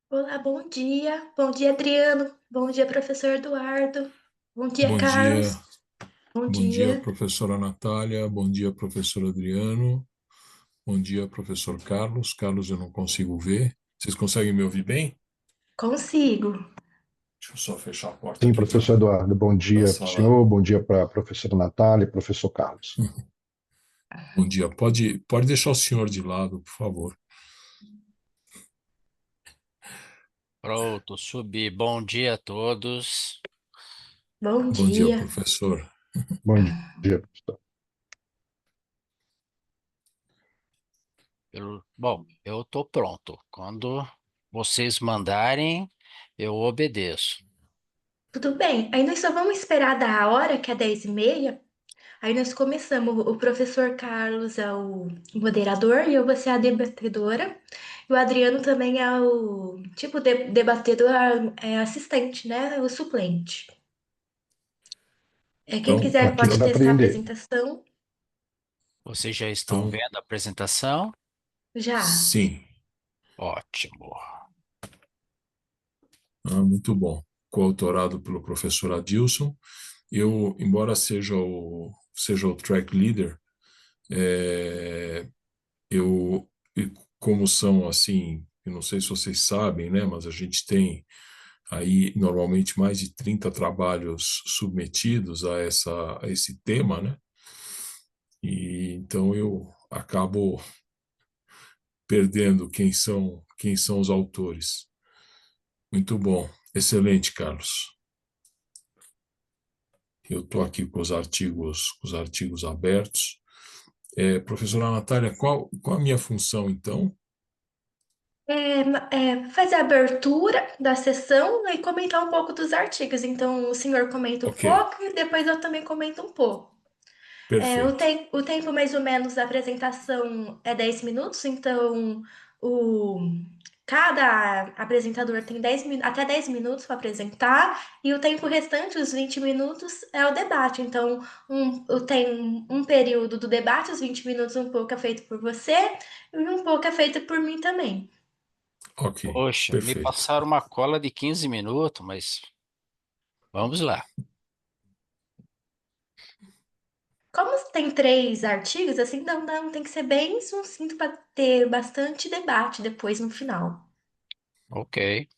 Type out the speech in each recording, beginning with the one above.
Olá, bom dia. Bom dia, Adriano. Bom dia, professor Eduardo. Bom dia, Bom dia, Carlos. Bom dia. professora Natália. Bom dia, professor Adriano. Bom dia, professor Carlos. Carlos, eu não consigo ver. Vocês conseguem me ouvir bem? Consigo. Deixa eu só fechar a porta Sim, aqui professor Eduardo, bom da dia para o sala. senhor, bom dia para a professora Natália e professor Carlos. Bom dia. Pode deixar o senhor de lado, por favor. Pronto, subi. Bom dia a todos. Bom Bom dia, dia. professor. Bom dia, professor. Bom, eu estou pronto. Quando vocês mandarem, eu obedeço. Tudo bem. Aí nós só vamos esperar da hora, que é 10h30. Aí nós começamos. O professor Carlos é o moderador e eu vou ser a debatedora. E o Adriano também é o tipo debatedor, é assistente, né? O suplente. Quem Então, quiser Aqui pode você vai testar a aprender. apresentação. Vocês já estão então, vendo a apresentação? Já. sim. Ótimo. Muito bom. Coautorado pelo professor Adilson. Eu, embora seja o track leader, é, eu, e como são assim, eu não sei se vocês sabem, né, mas a gente tem aí normalmente mais de 30 trabalhos submetidos a esse tema, né? E então eu acabo perdendo quem são os autores. Muito bom, excelente, Carlos. Eu estou aqui com os artigos abertos. Professora Natália, qual a minha função, então? Fazer a abertura da sessão e comentar um pouco dos artigos. Então, o senhor comenta um Ok, pouco e depois eu também comento um pouco. perfeito. O tempo mais ou menos da apresentação é 10 minutos, então o, cada apresentador tem até 10 minutos para apresentar, e o tempo restante, os 20 minutos, é o debate. Então, tem um período do debate, os 20 minutos, um pouco é feito por você e um pouco é feito por mim também. Ok, Poxa, me perfeito. passaram uma cola de 15 minutos, mas vamos lá. Como tem três artigos, assim, não tem que ser bem sucinto para ter bastante debate depois no final. Ok.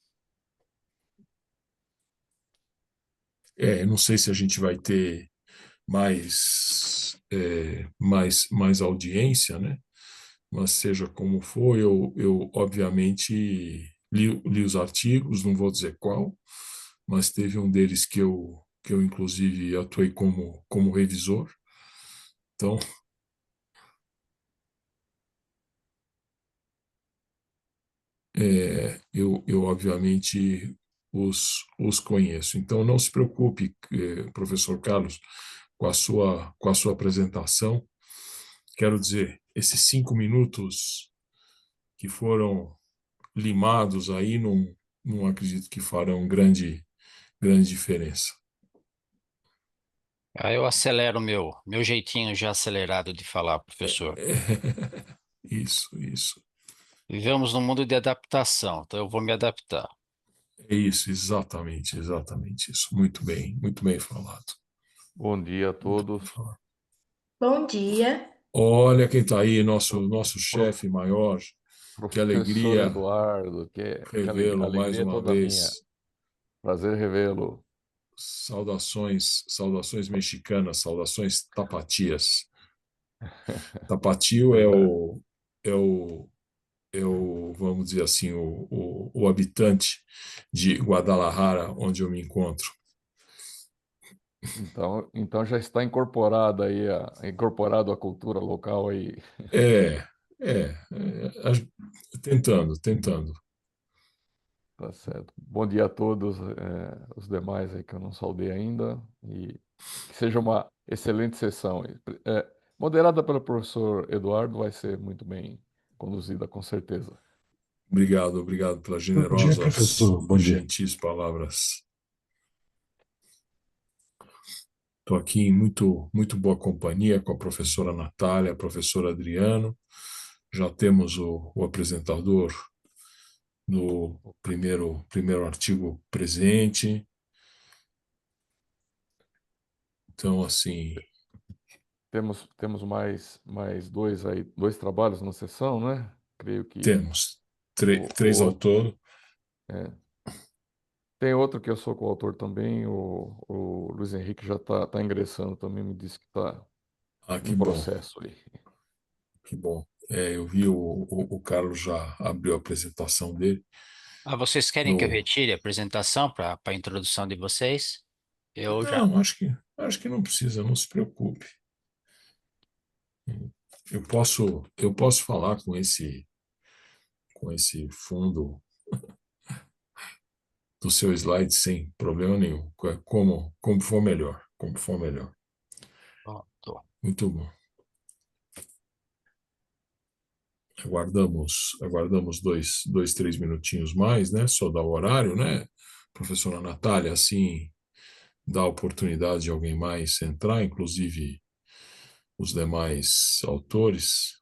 Não sei se a gente vai ter mais audiência, né? Mas seja como for, eu obviamente li os artigos, não vou dizer qual, mas teve um deles que eu inclusive atuei como revisor. Então, eu obviamente os conheço. Então, não se preocupe, professor Carlos, com a sua apresentação. Quero dizer, esses 5 minutos que foram limados aí, não acredito que farão grande diferença. Aí eu acelero meu jeitinho já acelerado de falar, professor. Isso. Vivemos num mundo de adaptação, então eu vou me adaptar. É isso, exatamente isso. Muito bem falado. Bom dia a Muito bem todos. falado. Bom dia. Olha quem está aí, nosso Prof- chefe maior. Que Professor alegria Eduardo, que revê-lo mais alegria uma toda minha. vez. Prazer revê-lo. Saudações mexicanas, saudações tapatias. Tapatio Verdade. é o, vamos dizer assim, o habitante de Guadalajara, onde eu me encontro. Então já está incorporado aí, incorporado à cultura local aí. É, tentando. Tá certo. Bom dia a todos, os demais aí que eu não saudei ainda, e que seja uma excelente sessão. Moderada pelo professor Eduardo, vai ser muito bem conduzida, com certeza. Obrigado pelas Bom dia, generosas professor, e bom dia. gentis palavras. Estou aqui em muito boa companhia com a professora Natália, a professora Adriano. Já temos o apresentador no primeiro artigo presente. Então, assim, Temos mais dois trabalhos na sessão, né? Creio que temos o três ao outro. todo. É. Tem outro que eu sou coautor também, o Luiz Henrique já está ingressando também, me disse que está Ah, em que bom, processo ali. que bom. Eu vi o Carlos já abriu a apresentação dele. Ah, vocês querem que eu No... retire a apresentação para a introdução de vocês? Eu já. Não, acho que não precisa, não se preocupe. Eu posso falar com esse fundo do seu slide sem problema nenhum, como for melhor, como for melhor. Pronto. Muito bom. Aguardamos dois, 3 minutinhos mais, né? Só dá o horário, né? Professora Natália, assim dá a oportunidade de alguém mais entrar, inclusive os demais autores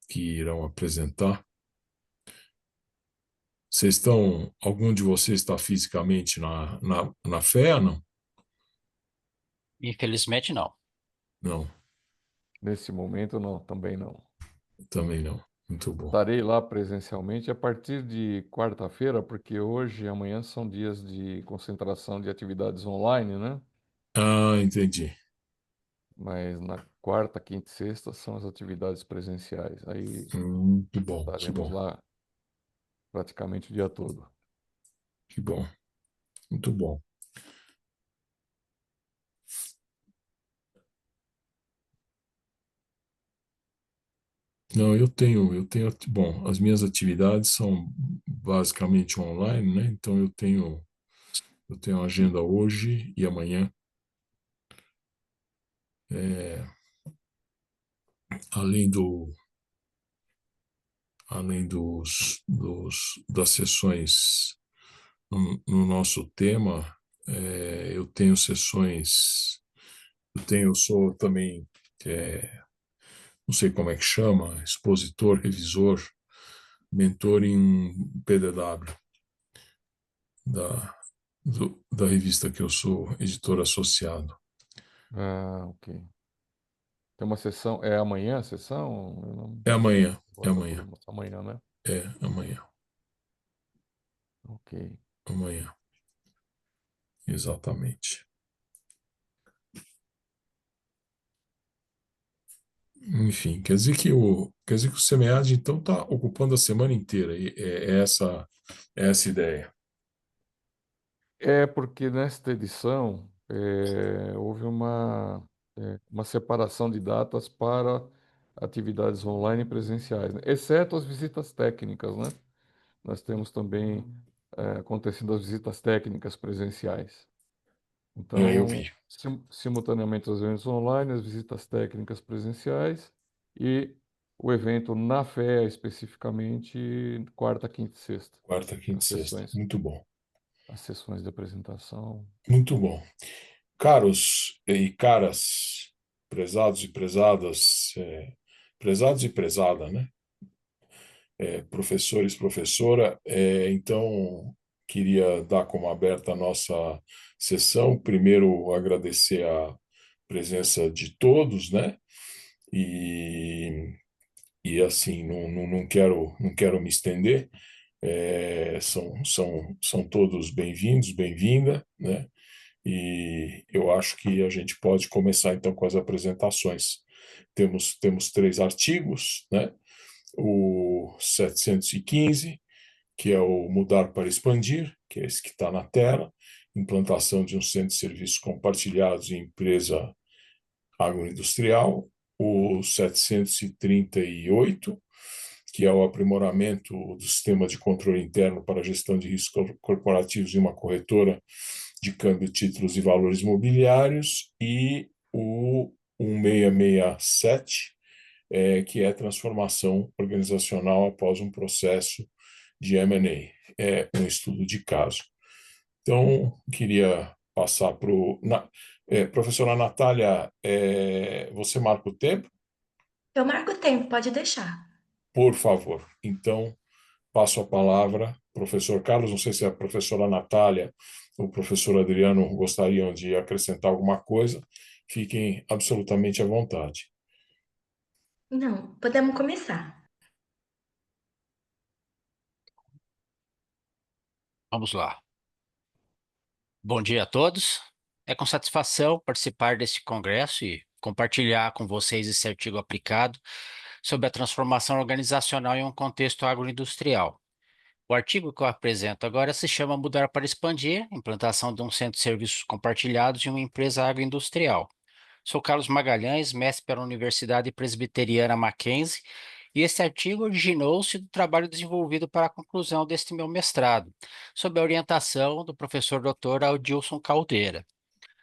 que irão apresentar. Algum de vocês está fisicamente na FEA, não? Infelizmente, não. Não, Nesse momento, não, também não. também não. Muito bom. Estarei lá presencialmente a partir de quarta-feira, porque hoje e amanhã são dias de concentração de atividades online, né? Ah, entendi. Mas na quarta, quinta e sexta são as atividades presenciais. Aí Que bom, que estaremos bom, lá praticamente o dia todo. que bom. Muito bom. Não, bom, as minhas atividades são basicamente online, né? Então eu tenho agenda hoje e amanhã. É, além das sessões no nosso tema, eu tenho sessões, eu sou também, não sei como é que chama, expositor, revisor, mentor em PDW, da, da revista que eu sou editor associado. Ah, ok. Tem uma sessão, é amanhã a sessão? Eu não É amanhã, vou é essa amanhã, programação amanhã, né? é amanhã, Ok. amanhã, exatamente. Enfim, quer dizer que o SEMEAD, então, está ocupando a semana inteira, e é essa a ideia. É porque nesta edição houve uma separação de datas para atividades online e presenciais, né? Exceto as visitas técnicas, né? Nós temos também acontecendo as visitas técnicas presenciais. Eu Então, vi. simultaneamente os eventos online, as visitas técnicas presenciais e o evento na FEA especificamente, quarta, quinta e sexta. Quarta, quinta e As sexta. sessões, Muito bom. as sessões de apresentação. Muito bom. Caros e caras, prezados e prezadas, prezados e prezada, né? Professores, professora, então queria dar como aberta a nossa sessão. Primeiro, agradecer a presença de todos, né? E, e assim, não quero me estender. São todos bem-vindos, bem-vinda, né? E eu acho que a gente pode começar então com as apresentações. Temos 3 artigos, né? O 715, que é o Mudar para Expandir, que é esse que está na tela, implantação de um centro de serviços compartilhados em empresa agroindustrial. O 738, que é o aprimoramento do sistema de controle interno para a gestão de riscos corporativos em uma corretora de câmbio, títulos e valores mobiliários, e o 1667, que é transformação organizacional após um processo de M&A, um estudo de caso. Então, queria passar para o... professora Natália, você marca o tempo? Eu marco o tempo, pode deixar. Por favor. Então, passo a palavra, professor Carlos, não sei se a professora Natália ou o professor Adriano gostariam de acrescentar alguma coisa, fiquem absolutamente à vontade. Não, podemos começar. Vamos lá. Bom dia a todos. É com satisfação participar deste congresso e compartilhar com vocês esse artigo aplicado sobre a transformação organizacional em um contexto agroindustrial. O artigo que eu apresento agora se chama Mudar para Expandir, implantação de um centro de serviços compartilhados em uma empresa agroindustrial. Sou Carlos Magalhães, mestre pela Universidade Presbiteriana Mackenzie, e este artigo originou-se do trabalho desenvolvido para a conclusão deste meu mestrado, sob a orientação do professor Dr. Adilson Caldeira.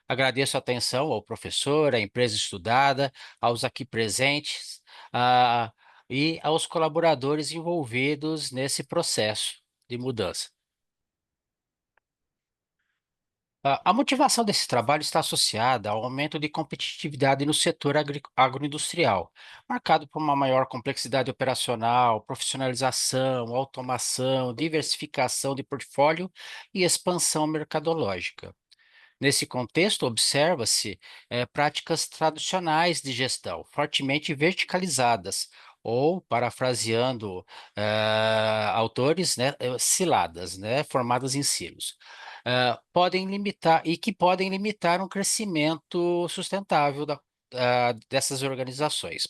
Agradeço a atenção ao professor, à empresa estudada, aos aqui presentes, e aos colaboradores envolvidos nesse processo de mudança. A motivação desse trabalho está associada ao aumento de competitividade no setor agroindustrial, marcado por uma maior complexidade operacional, profissionalização, automação, diversificação de portfólio e expansão mercadológica. Nesse contexto, observa-se práticas tradicionais de gestão, fortemente verticalizadas, ou, parafraseando autores, né, ciladas, né, formadas em silos, que podem limitar um crescimento sustentável dessas organizações.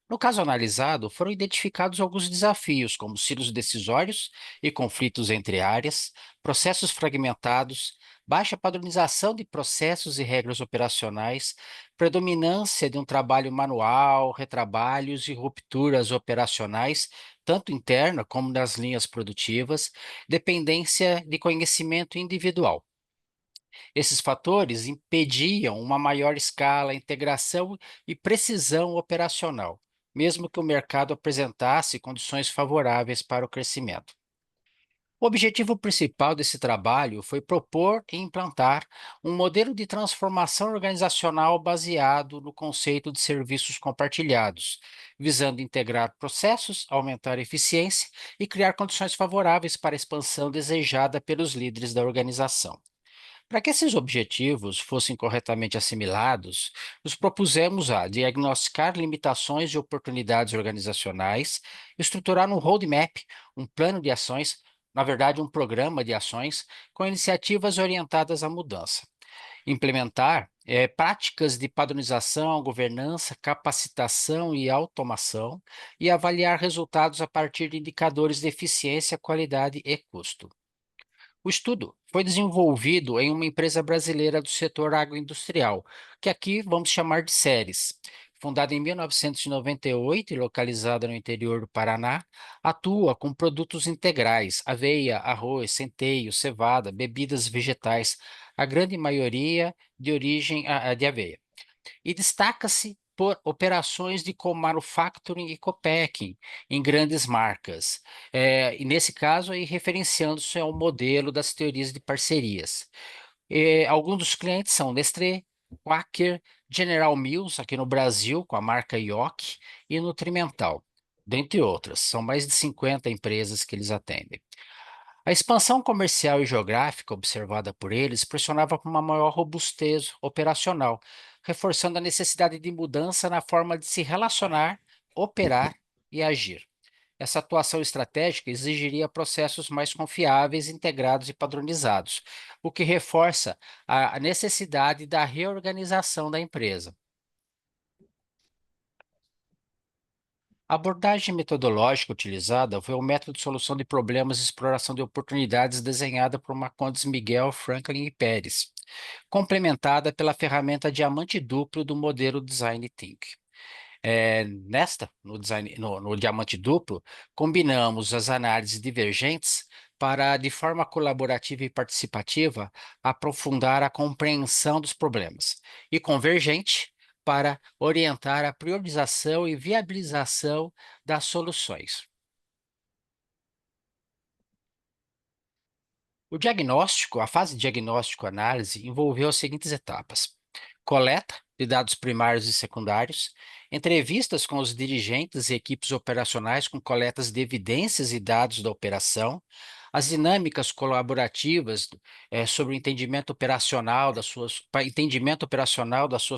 No caso analisado, foram identificados alguns desafios, como silos decisórios e conflitos entre áreas, processos fragmentados, baixa padronização de processos e regras operacionais, predominância de um trabalho manual, retrabalhos e rupturas operacionais, tanto interna como nas linhas produtivas, dependência de conhecimento individual. Esses fatores impediam uma maior escala, integração e precisão operacional, mesmo que o mercado apresentasse condições favoráveis para o crescimento. O objetivo principal desse trabalho foi propor e implantar um modelo de transformação organizacional baseado no conceito de serviços compartilhados, visando integrar processos, aumentar a eficiência e criar condições favoráveis para a expansão desejada pelos líderes da organização. Para que esses objetivos fossem corretamente assimilados, nos propusemos a diagnosticar limitações e oportunidades organizacionais, estruturar um roadmap, um plano de ações, na verdade, um programa de ações com iniciativas orientadas à mudança. Implementar práticas de padronização, governança, capacitação e automação e avaliar resultados a partir de indicadores de eficiência, qualidade e custo. O estudo foi desenvolvido em uma empresa brasileira do setor agroindustrial, que aqui vamos chamar de Ceres. Fundada em 1998 e localizada no interior do Paraná, atua com produtos integrais, aveia, arroz, centeio, cevada, bebidas vegetais, a grande maioria de origem de aveia. E destaca-se por operações de co-manufacturing e co-packing em grandes marcas. E nesse caso, aí, referenciando-se ao modelo das teorias de parcerias. Alguns dos clientes são Nestlé, Quaker, General Mills, aqui no Brasil, com a marca Yoki, e Nutrimental, dentre outras. São mais de 50 empresas que eles atendem. A expansão comercial e geográfica observada por eles pressionava por uma maior robustez operacional, reforçando a necessidade de mudança na forma de se relacionar, operar e agir. Essa atuação estratégica exigiria processos mais confiáveis, integrados e padronizados, o que reforça a necessidade da reorganização da empresa. A abordagem metodológica utilizada foi o método de solução de problemas e exploração de oportunidades desenhada por Marcondes Miguel, Franklin e Pérez, complementada pela ferramenta diamante duplo do modelo Design Thinking. No diamante duplo, combinamos as análises divergentes para, de forma colaborativa e participativa, aprofundar a compreensão dos problemas, e convergente para orientar a priorização e viabilização das soluções. A fase diagnóstico-análise envolveu as seguintes etapas: coleta de dados primários e secundários, entrevistas com os dirigentes e equipes operacionais com coletas de evidências e dados da operação, as dinâmicas colaborativas sobre o entendimento operacional das suas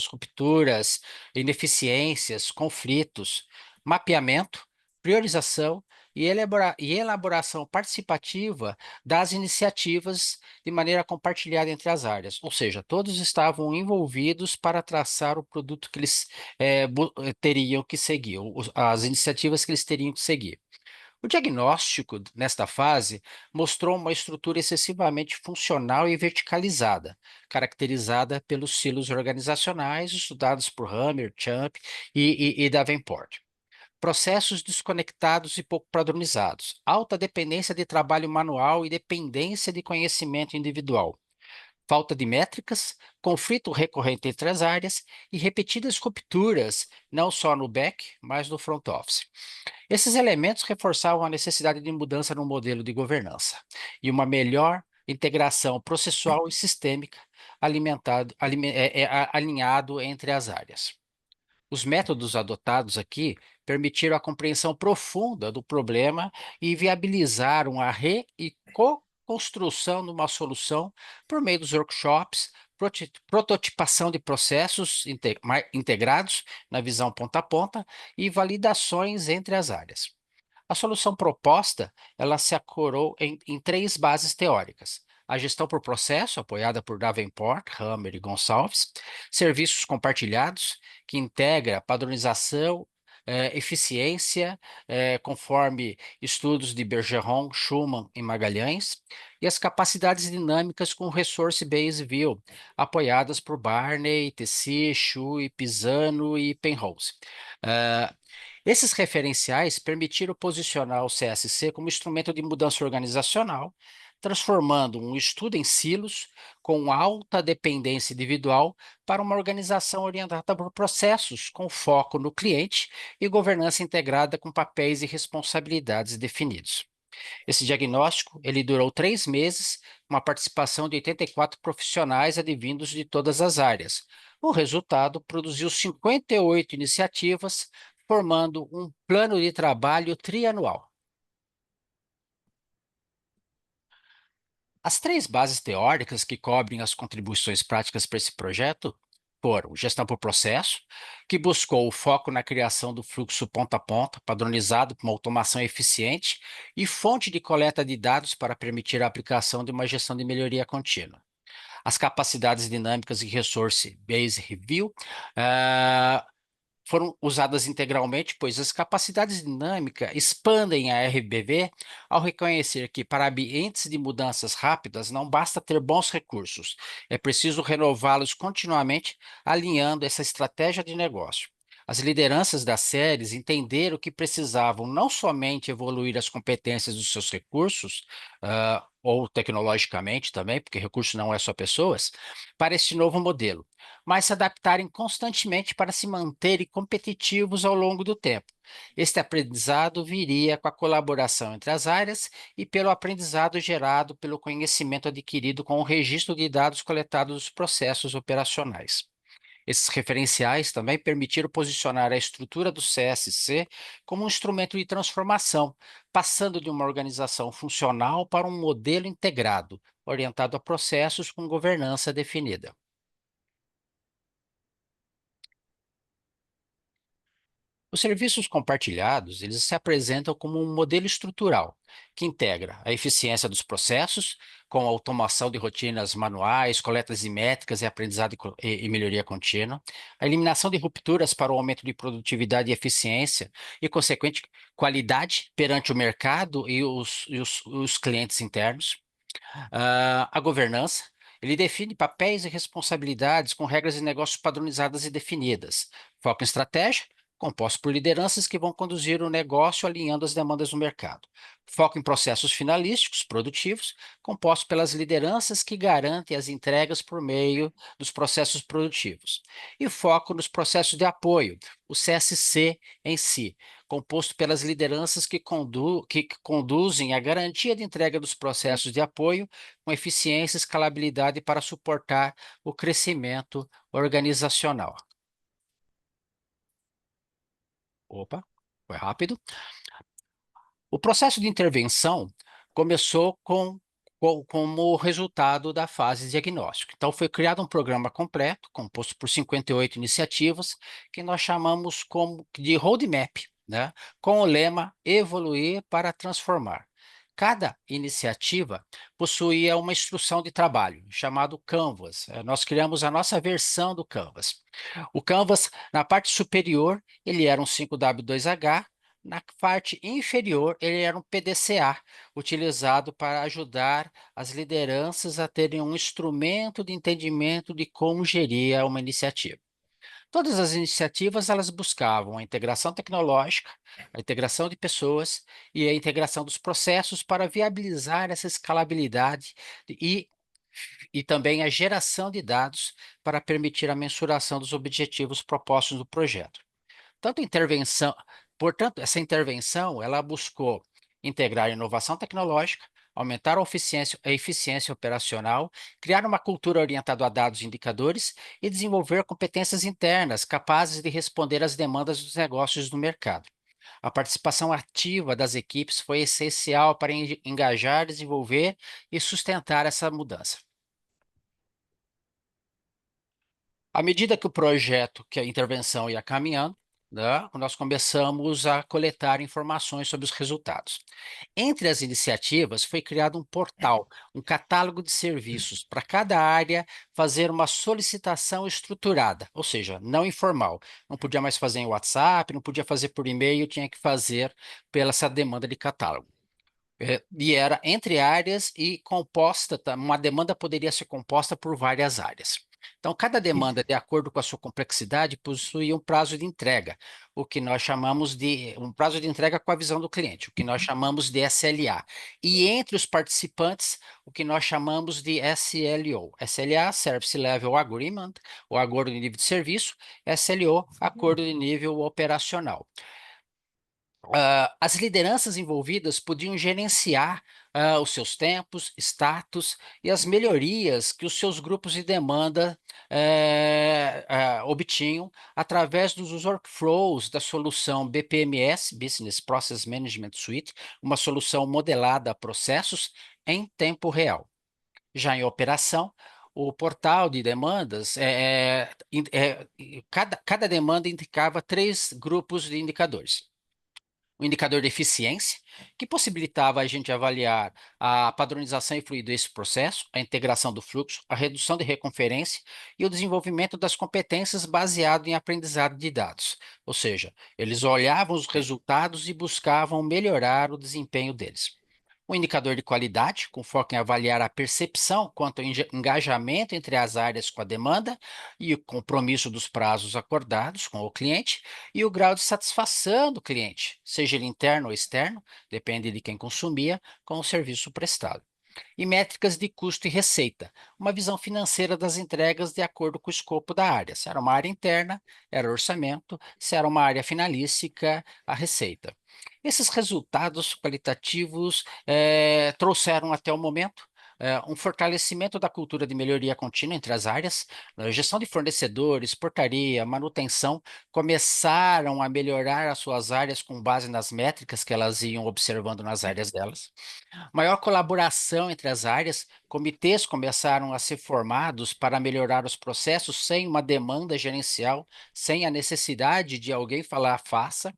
rupturas, ineficiências, conflitos, mapeamento, priorização e elaboração participativa das iniciativas de maneira compartilhada entre as áreas, ou seja, todos estavam envolvidos para traçar o produto que eles teriam que seguir, as iniciativas que eles teriam que seguir. O diagnóstico, nesta fase, mostrou uma estrutura excessivamente funcional e verticalizada, caracterizada pelos silos organizacionais estudados por Hammer, Champ e Davenport. Processos desconectados e pouco padronizados, alta dependência de trabalho manual e dependência de conhecimento individual, falta de métricas, conflito recorrente entre as áreas e repetidas rupturas, não só no back, mas no front office. Esses elementos reforçavam a necessidade de mudança no modelo de governança e uma melhor integração processual e sistêmica alinhado entre as áreas. Os métodos adotados aqui permitiram a compreensão profunda do problema e viabilizaram a e co-construção de uma solução por meio dos workshops, prototipação de processos integrados na visão ponta a ponta e validações entre as áreas. A solução proposta, ela se ancorou em três bases teóricas: a gestão por processo, apoiada por Davenport, Hammer e Gonçalves; serviços compartilhados, que integra padronização, eficiência, conforme estudos de Bergeron, Schumann e Magalhães; e as capacidades dinâmicas com Resource-Based View, apoiadas por Barney, Tessy, Chui, Pisano e Penrose. Esses referenciais permitiram posicionar o CSC como instrumento de mudança organizacional, transformando um estudo em silos com alta dependência individual para uma organização orientada por processos com foco no cliente e governança integrada com papéis e responsabilidades definidos. Esse diagnóstico ele durou 3 meses, com a participação de 84 profissionais advindos de todas as áreas. O resultado produziu 58 iniciativas, formando um plano de trabalho trianual. As 3 bases teóricas que cobrem as contribuições práticas para esse projeto foram gestão por processo, que buscou o foco na criação do fluxo ponta a ponta, padronizado com uma automação eficiente e fonte de coleta de dados para permitir a aplicação de uma gestão de melhoria contínua. As capacidades dinâmicas e Resource Based Review foram usadas integralmente, pois as capacidades dinâmicas expandem a RBV ao reconhecer que, para ambientes de mudanças rápidas, não basta ter bons recursos, é preciso renová-los continuamente, alinhando essa estratégia de negócio. As lideranças das séries entenderam que precisavam não somente evoluir as competências dos seus recursos, ou tecnologicamente também, porque recurso não é só pessoas, para este novo modelo, mas se adaptarem constantemente para se manterem competitivos ao longo do tempo. Este aprendizado viria com a colaboração entre as áreas e pelo aprendizado gerado pelo conhecimento adquirido com o registro de dados coletados dos processos operacionais. Esses referenciais também permitiram posicionar a estrutura do CSC como um instrumento de transformação, passando de uma organização funcional para um modelo integrado, orientado a processos com governança definida. Os serviços compartilhados, eles se apresentam como um modelo estrutural, que integra a eficiência dos processos, com a automação de rotinas manuais, coletas de métricas e aprendizado e melhoria contínua, a eliminação de rupturas para o aumento de produtividade e eficiência e, consequente, qualidade perante o mercado e os clientes internos. A governança, ele define papéis e responsabilidades com regras de negócios padronizadas e definidas. Foco em estratégia, composto por lideranças que vão conduzir o negócio alinhando as demandas do mercado. Foco em processos finalísticos, produtivos, composto pelas lideranças que garantem as entregas por meio dos processos produtivos. E foco nos processos de apoio, o CSC em si, composto pelas lideranças que conduzem a garantia de entrega dos processos de apoio com eficiência e escalabilidade para suportar o crescimento organizacional. Opa, foi rápido. O processo de intervenção começou como resultado da fase diagnóstica. Então, foi criado um programa completo, composto por 58 iniciativas, que nós chamamos de roadmap, né? Com o lema Evoluir para Transformar. Cada iniciativa possuía uma instrução de trabalho, chamado Canvas. Nós criamos a nossa versão do Canvas. O Canvas, na parte superior, ele era um 5W2H, na parte inferior, ele era um PDCA, utilizado para ajudar as lideranças a terem um instrumento de entendimento de como gerir uma iniciativa. Todas as iniciativas elas buscavam a integração tecnológica, a integração de pessoas e a integração dos processos para viabilizar essa escalabilidade e, e também a geração de dados para permitir a mensuração dos objetivos propostos no projeto. Portanto, essa intervenção ela buscou integrar a inovação tecnológica, aumentar a eficiência operacional, criar uma cultura orientada a dados e indicadores e desenvolver competências internas capazes de responder às demandas dos negócios do mercado. A participação ativa das equipes foi essencial para engajar, desenvolver e sustentar essa mudança. À medida que que a intervenção ia caminhando, né, nós começamos a coletar informações sobre os resultados. Entre as iniciativas, foi criado um portal, um catálogo de serviços para cada área fazer uma solicitação estruturada, ou seja, não informal. Não podia mais fazer em WhatsApp, não podia fazer por e-mail, tinha que fazer pela essa demanda de catálogo. E era entre áreas e composta, uma demanda poderia ser composta por várias áreas. Então, cada demanda, de acordo com a sua complexidade, possuía um prazo de entrega, o que nós chamamos de um prazo de entrega com a visão do cliente, o que nós chamamos de SLA. E entre os participantes, o que nós chamamos de SLO. SLA, Service Level Agreement, o acordo de nível de serviço, SLO, acordo de nível operacional. As lideranças envolvidas podiam gerenciar os seus tempos, status e as melhorias que os seus grupos de demanda obtinham através dos workflows da solução BPMS, Business Process Management Suite, uma solução modelada a processos em tempo real. Já em operação, o portal de demandas, cada demanda indicava 3 grupos de indicadores. O indicador de eficiência, que possibilitava a gente avaliar a padronização e fluidez do processo, a integração do fluxo, a redução de reconferência e o desenvolvimento das competências baseado em aprendizado de dados. Ou seja, eles olhavam os resultados e buscavam melhorar o desempenho deles. O indicador de qualidade, com foco em avaliar a percepção quanto ao engajamento entre as áreas com a demanda e o compromisso dos prazos acordados com o cliente e o grau de satisfação do cliente, seja ele interno ou externo, depende de quem consumia, com o serviço prestado. E métricas de custo e receita, uma visão financeira das entregas de acordo com o escopo da área. Se era uma área interna, era orçamento, se era uma área finalística, a receita. Esses resultados qualitativos trouxeram até o momento um fortalecimento da cultura de melhoria contínua entre as áreas, gestão de fornecedores, portaria, manutenção, começaram a melhorar as suas áreas com base nas métricas que elas iam observando nas áreas delas. Maior colaboração entre as áreas, comitês começaram a ser formados para melhorar os processos sem uma demanda gerencial, sem a necessidade de alguém falar faça.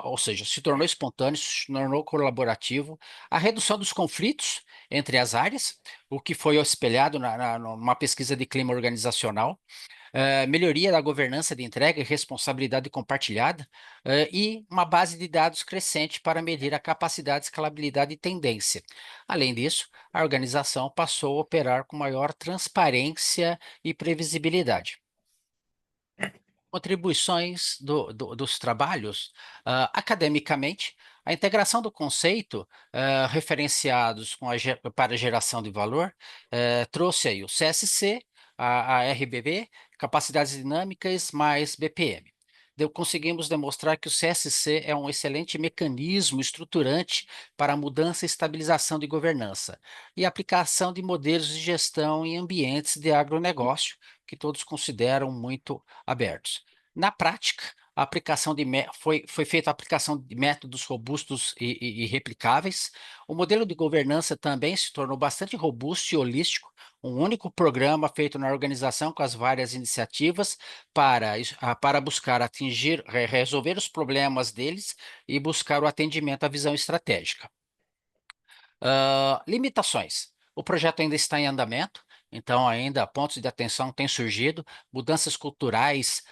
Ou seja, se tornou espontâneo, se tornou colaborativo, a redução dos conflitos entre as áreas, o que foi espelhado numa pesquisa de clima organizacional, melhoria da governança de entrega e responsabilidade compartilhada, e uma base de dados crescente para medir a capacidade, escalabilidade e tendência. Além disso, a organização passou a operar com maior transparência e previsibilidade. Contribuições dos trabalhos, academicamente, a integração do conceito referenciados para a geração de valor trouxe aí o CSC, a RBB, capacidades dinâmicas mais BPM. Conseguimos demonstrar que o CSC é um excelente mecanismo estruturante para a mudança e estabilização de governança e aplicação de modelos de gestão em ambientes de agronegócio, que todos consideram muito abertos. Na prática, a aplicação foi feita a aplicação de métodos robustos e replicáveis. O modelo de governança também se tornou bastante robusto e holístico, um único programa feito na organização com as várias iniciativas para buscar resolver os problemas deles e buscar o atendimento à visão estratégica. Limitações. O projeto ainda está em andamento, então ainda pontos de atenção têm surgido, mudanças culturais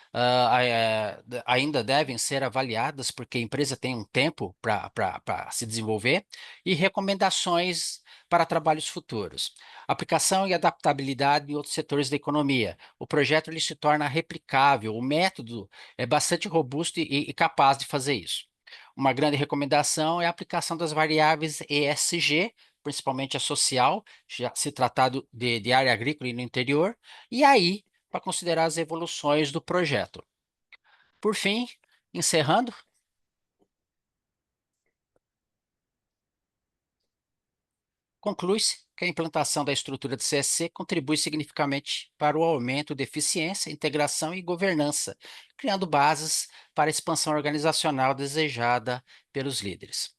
ainda devem ser avaliadas, porque a empresa tem um tempo para se desenvolver, e recomendações para trabalhos futuros. Aplicação e adaptabilidade em outros setores da economia. O projeto ele se torna replicável, o método é bastante robusto e capaz de fazer isso. Uma grande recomendação é a aplicação das variáveis ESG, principalmente a social, já se tratado de área agrícola e no interior, e aí, para considerar as evoluções do projeto. Por fim, encerrando, conclui-se que a implantação da estrutura de CSC contribui significativamente para o aumento de eficiência, integração e governança, criando bases para a expansão organizacional desejada pelos líderes.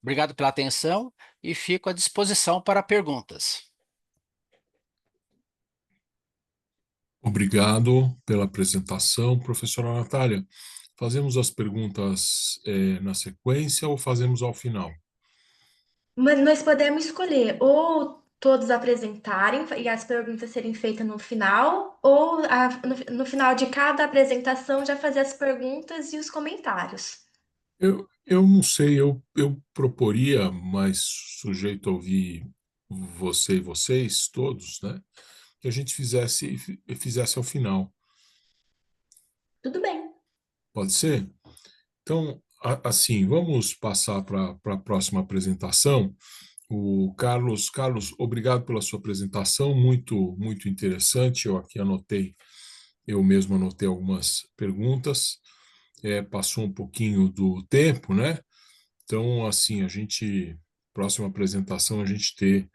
Obrigado pela atenção e fico à disposição para perguntas. Obrigado pela apresentação, professora Natália. Fazemos as perguntas na sequência ou fazemos ao final? Mas nós podemos escolher ou todos apresentarem e as perguntas serem feitas no final, ou no final de cada apresentação já fazer as perguntas e os comentários. Eu não sei, eu proporia, mas sujeito a ouvir você e vocês todos, né? Que a gente fizesse ao final. Tudo bem. Pode ser? Então, assim, vamos passar para a próxima apresentação. O Carlos, obrigado pela sua apresentação, muito interessante. Eu mesmo anotei algumas perguntas. Passou um pouquinho do tempo, né? Então, assim, próxima apresentação, a gente ter,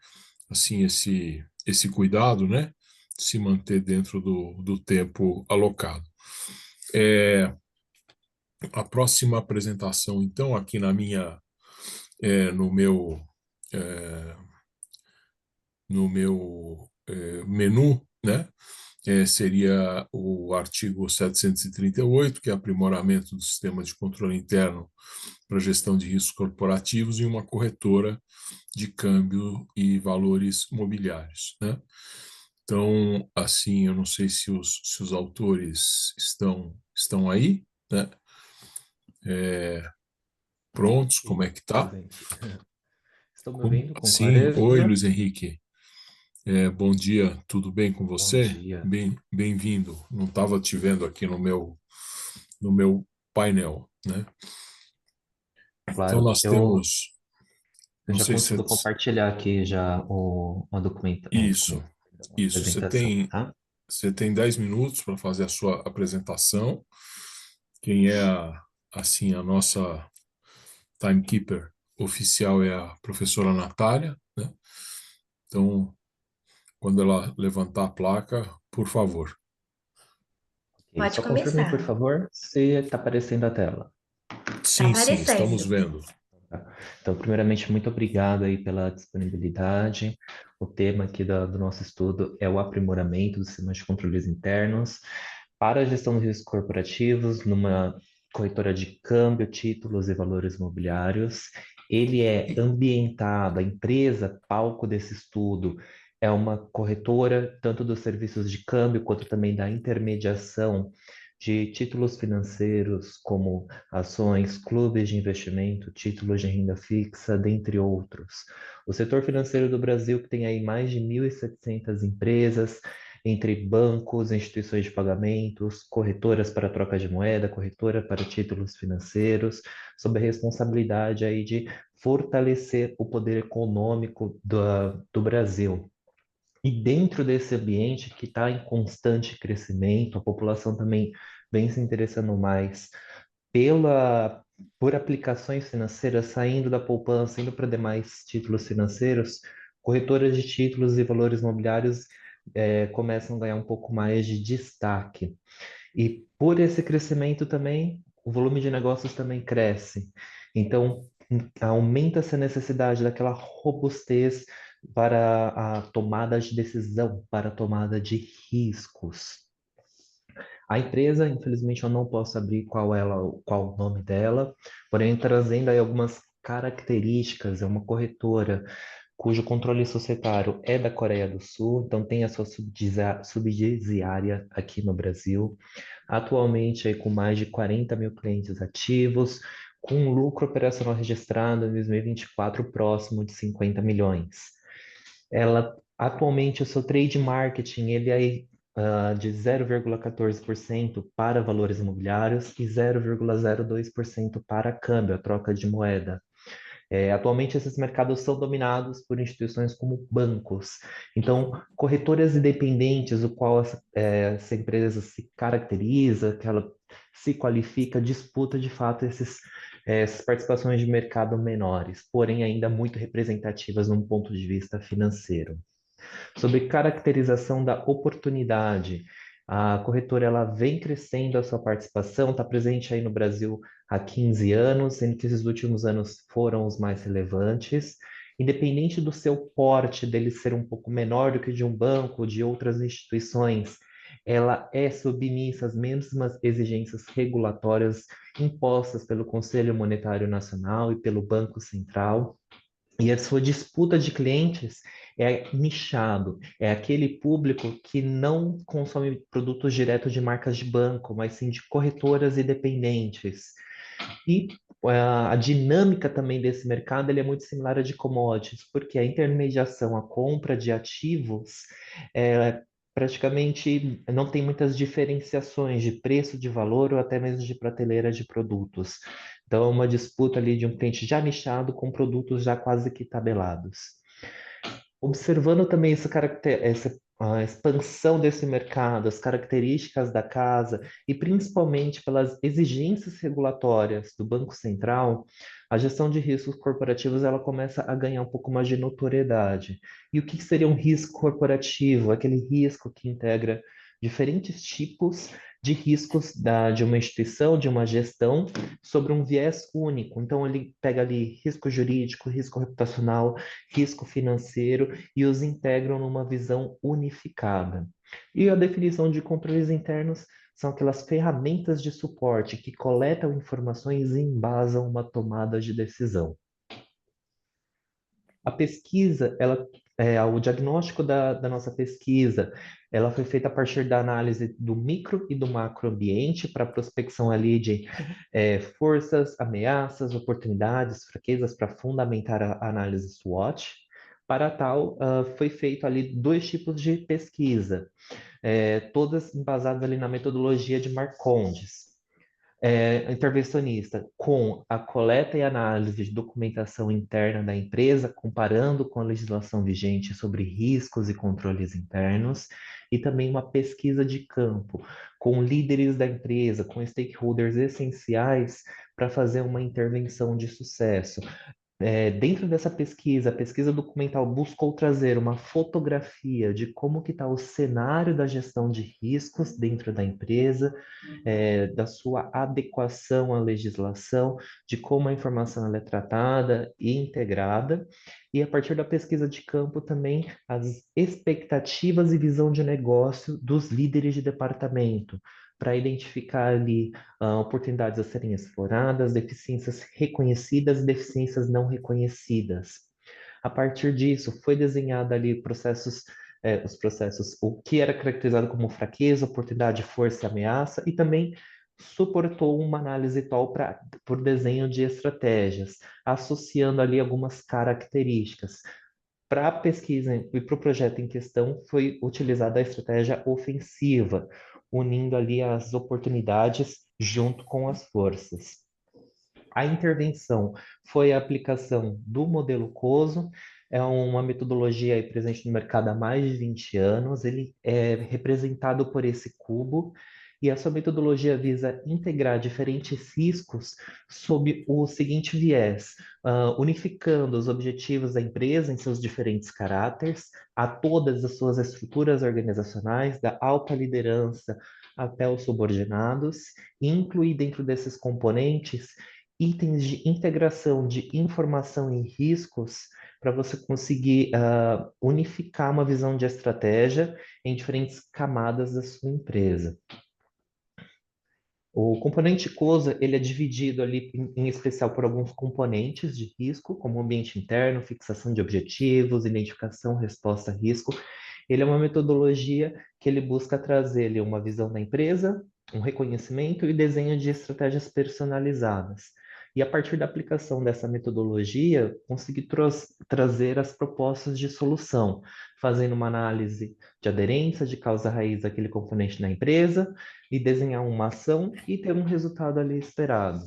assim, esse cuidado, né? Se manter dentro do tempo alocado. A próxima apresentação, então, aqui no meu menu, né? Seria o artigo 738, que é aprimoramento do sistema de controle interno para gestão de riscos corporativos e uma corretora de câmbio e valores mobiliários, né? Então, assim, eu não sei se os autores estão aí, né? Prontos, como é que tá? Estão me ouvindo com Sim, oi, clareza? Luiz Henrique. Bom dia, tudo bem com Bom você? dia. Bem-vindo. Não estava te vendo aqui no meu painel, né? Então Claro, nós eu temos, eu não já sei se consigo compartilhar aqui já a isso, a isso. apresentação, tá? Você tem 10 minutos para fazer a sua apresentação. Quem é assim a nossa timekeeper oficial é a professora Natália, né? Então, quando ela levantar a placa, por favor. Ok, Pode só confirme, por começar. favor, se está aparecendo a tela. Tá Sim, estamos aparecendo. vendo. Tá? Então, primeiramente, muito obrigado aí pela disponibilidade. O tema aqui do nosso estudo é o aprimoramento dos sistemas de controles internos para a gestão de riscos corporativos numa corretora de câmbio, títulos e valores mobiliários. Ele é ambientado, a empresa palco desse estudo é uma corretora tanto dos serviços de câmbio quanto também da intermediação de títulos financeiros como ações, clubes de investimento, títulos de renda fixa, dentre outros. O setor financeiro do Brasil, que tem aí mais de 1.700 empresas, entre bancos, instituições de pagamentos, corretoras para troca de moeda, corretora para títulos financeiros, sob a responsabilidade aí de fortalecer o poder econômico do Brasil. E dentro desse ambiente que está em constante crescimento, a população também vem se interessando mais por aplicações financeiras, saindo da poupança, indo para demais títulos financeiros, corretoras de títulos e valores imobiliários começam a ganhar um pouco mais de destaque. E por esse crescimento também, o volume de negócios também cresce. Então, aumenta essa necessidade daquela robustez para a tomada de decisão, para a tomada de riscos. A empresa, infelizmente, eu não posso abrir qual o nome dela, porém trazendo aí algumas características, é uma corretora cujo controle societário é da Coreia do Sul, então tem a sua subsidiária aqui no Brasil, atualmente aí com mais de 40 mil clientes ativos, com um lucro operacional registrado em 2024 próximo de 50 milhões. Ela, atualmente, o seu trade marketing, ele é de 0,14% para valores imobiliários e 0,02% para câmbio, a troca de moeda. Atualmente, esses mercados são dominados por instituições como bancos. Então, corretoras independentes, o qual essa empresa se caracteriza, que ela se qualifica, disputa de fato essas participações de mercado menores, porém ainda muito representativas num ponto de vista financeiro. Sobre caracterização da oportunidade, a corretora ela vem crescendo a sua participação, está presente aí no Brasil há 15 anos, sendo que esses últimos anos foram os mais relevantes. Independente do seu porte, dele ser um pouco menor do que de um banco ou de outras instituições, ela é submissa às mesmas exigências regulatórias impostas pelo Conselho Monetário Nacional e pelo Banco Central. E a sua disputa de clientes é nichado, é aquele público que não consome produtos diretos de marcas de banco, mas sim de corretoras independentes. E a dinâmica também desse mercado ele é muito similar à de commodities, porque a intermediação, a compra de ativos, praticamente não tem muitas diferenciações de preço, de valor ou até mesmo de prateleira de produtos. Então, é uma disputa ali de um cliente já nichado com produtos já quase que tabelados. Observando também a expansão desse mercado, as características da casa e principalmente pelas exigências regulatórias do Banco Central, a gestão de riscos corporativos ela começa a ganhar um pouco mais de notoriedade. E o que seria um risco corporativo? Aquele risco que integra diferentes tipos de riscos de uma instituição, de uma gestão, sobre um viés único. Então, ele pega ali risco jurídico, risco reputacional, risco financeiro e os integram numa visão unificada. E a definição de controles internos são aquelas ferramentas de suporte que coletam informações e embasam uma tomada de decisão. A pesquisa, o diagnóstico da nossa pesquisa, ela foi feita a partir da análise do micro e do macroambiente para prospecção ali de forças, ameaças, oportunidades, fraquezas para fundamentar a análise SWOT. Para tal, foi feito ali 2 tipos de pesquisa, todas embasadas ali na metodologia de Marcondes. Intervencionista com a coleta e análise de documentação interna da empresa, comparando com a legislação vigente sobre riscos e controles internos, e também uma pesquisa de campo com líderes da empresa, com stakeholders essenciais para fazer uma intervenção de sucesso. Dentro dessa pesquisa, a pesquisa documental buscou trazer uma fotografia de como que está o cenário da gestão de riscos dentro da empresa, da sua adequação à legislação, de como a informação ela é tratada e integrada, e a partir da pesquisa de campo também as expectativas e visão de negócio dos líderes de departamento, para identificar ali oportunidades a serem exploradas, deficiências reconhecidas e deficiências não reconhecidas. A partir disso, foi desenhada ali os processos, o que era caracterizado como fraqueza, oportunidade, força e ameaça, e também suportou uma análise tal por desenho de estratégias, associando ali algumas características. Para a pesquisa e para o projeto em questão, foi utilizada a estratégia ofensiva, unindo ali as oportunidades junto com as forças. A intervenção foi a aplicação do modelo COSO, é uma metodologia aí presente no mercado há mais de 20 anos, ele é representado por esse cubo, e a sua metodologia visa integrar diferentes riscos sob o seguinte viés, unificando os objetivos da empresa em seus diferentes caráteres, a todas as suas estruturas organizacionais, da alta liderança até os subordinados, e incluir dentro desses componentes itens de integração de informação e riscos para você conseguir unificar uma visão de estratégia em diferentes camadas da sua empresa. O componente COSA, ele é dividido ali, em especial, por alguns componentes de risco, como ambiente interno, fixação de objetivos, identificação, resposta a risco. Ele é uma metodologia que ele busca trazer ali uma visão da empresa, um reconhecimento e desenho de estratégias personalizadas. E a partir da aplicação dessa metodologia, conseguir trazer as propostas de solução, fazendo uma análise de aderência, de causa raiz daquele componente na empresa, e desenhar uma ação e ter um resultado ali esperado.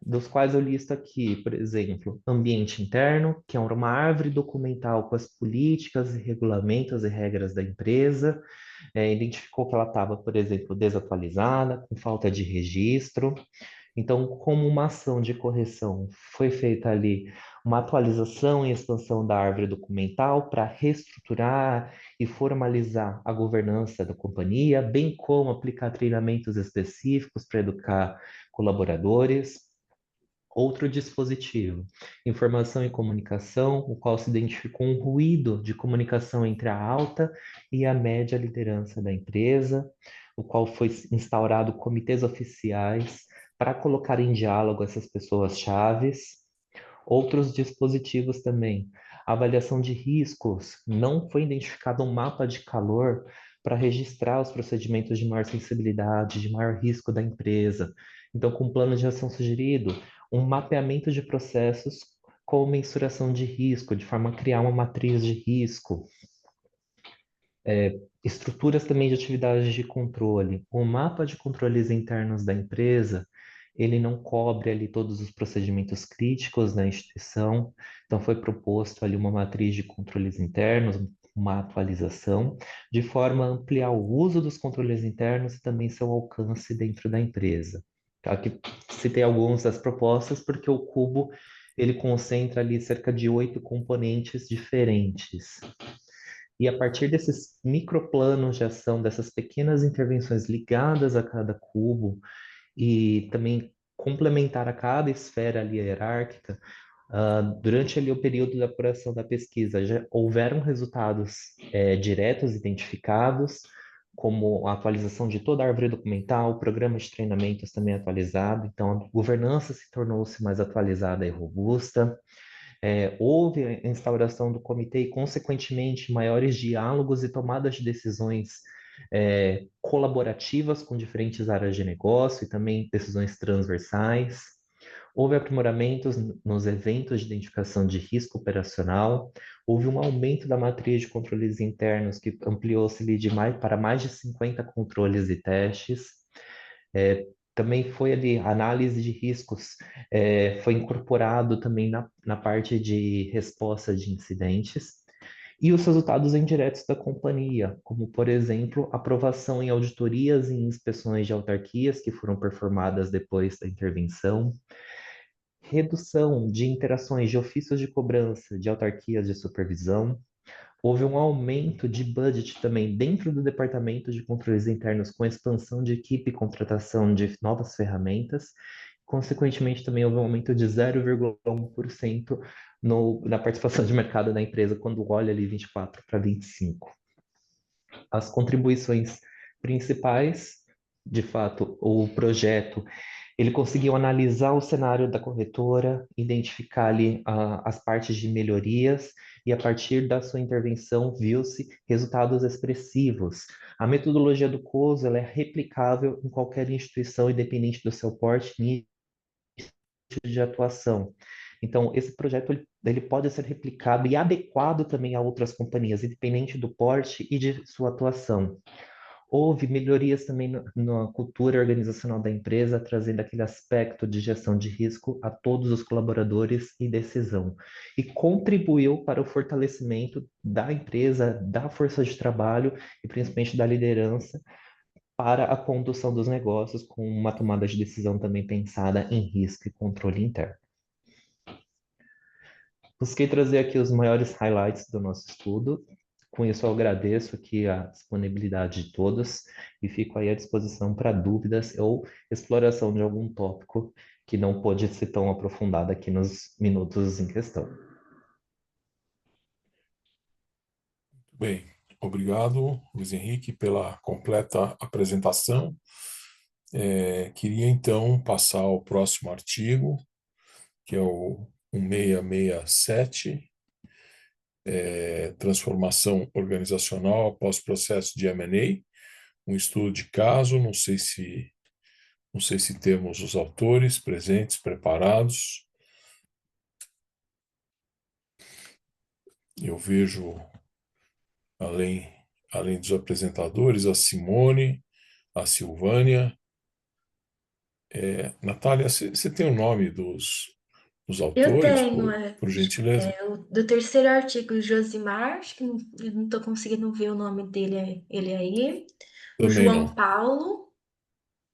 Dos quais eu listo aqui, por exemplo, ambiente interno, que é uma árvore documental com as políticas e regulamentos e regras da empresa, identificou que ela estava, por exemplo, desatualizada, com falta de registro. Então, como uma ação de correção, foi feita ali uma atualização e expansão da árvore documental para reestruturar e formalizar a governança da companhia, bem como aplicar treinamentos específicos para educar colaboradores. Outro dispositivo, informação e comunicação, o qual se identificou um ruído de comunicação entre a alta e a média liderança da empresa, o qual foi instaurado comitês oficiais para colocar em diálogo essas pessoas chaves. Outros dispositivos também. Avaliação de riscos. Não foi identificado um mapa de calor para registrar os procedimentos de maior sensibilidade, de maior risco da empresa. Então, com o plano de ação sugerido, um mapeamento de processos com mensuração de risco, de forma a criar uma matriz de risco. Estruturas também de atividades de controle. O mapa de controles internos da empresa, ele não cobre ali todos os procedimentos críticos da instituição, então foi proposto ali uma matriz de controles internos, uma atualização, de forma a ampliar o uso dos controles internos e também seu alcance dentro da empresa. Aqui citei algumas das propostas porque o Cubo, ele concentra ali cerca de 8 componentes diferentes. E a partir desses microplanos de ação, dessas pequenas intervenções ligadas a cada cubo e também complementar a cada esfera ali hierárquica, durante ali o período da apuração da pesquisa, já houveram resultados diretos identificados, como a atualização de toda a árvore documental, o programa de treinamentos também atualizado, então a governança se tornou-se mais atualizada e robusta. Houve a instauração do comitê e, consequentemente, maiores diálogos e tomadas de decisões colaborativas com diferentes áreas de negócio e também decisões transversais. Houve aprimoramentos nos eventos de identificação de risco operacional. Houve um aumento da matriz de controles internos que ampliou-se para mais de 50 controles e testes. Também foi ali análise de riscos, foi incorporado também na parte de resposta de incidentes, e os resultados indiretos da companhia, como, por exemplo, aprovação em auditorias e inspeções de autarquias que foram performadas depois da intervenção, redução de interações de ofícios de cobrança de autarquias de supervisão. Houve um aumento de budget também dentro do departamento de controles internos, com expansão de equipe e contratação de novas ferramentas. Consequentemente, também houve um aumento de 0,1% na participação de mercado da empresa, quando olha ali 24 para 25. As contribuições principais, de fato, o projeto, ele conseguiu analisar o cenário da corretora, identificar ali as partes de melhorias, e a partir da sua intervenção viu-se resultados expressivos. A metodologia do COSO, ela é replicável em qualquer instituição, independente do seu porte e nicho de atuação. Então, esse projeto ele pode ser replicado e adequado também a outras companhias, independente do porte e de sua atuação. Houve melhorias também na cultura organizacional da empresa, trazendo aquele aspecto de gestão de risco a todos os colaboradores e decisão. E contribuiu para o fortalecimento da empresa, da força de trabalho e principalmente da liderança para a condução dos negócios, com uma tomada de decisão também pensada em risco e controle interno. Busquei trazer aqui os maiores highlights do nosso estudo. Com isso, eu agradeço aqui a disponibilidade de todos e fico aí à disposição para dúvidas ou exploração de algum tópico que não pôde ser tão aprofundado aqui nos minutos em questão. Bem, obrigado, Luiz Henrique, pela completa apresentação. Queria então passar ao próximo artigo, que é o 1667, transformação organizacional após processo de M&A, um estudo de caso. Não sei se temos os autores presentes, preparados. Eu vejo, além dos apresentadores, a Simone, a Silvânia. Natália, você tem o nome dos Eu autores, tenho, por gentileza? do terceiro artigo, Josimar, acho que eu não estou conseguindo ver o nome dele, ele aí. O Também João não. Paulo,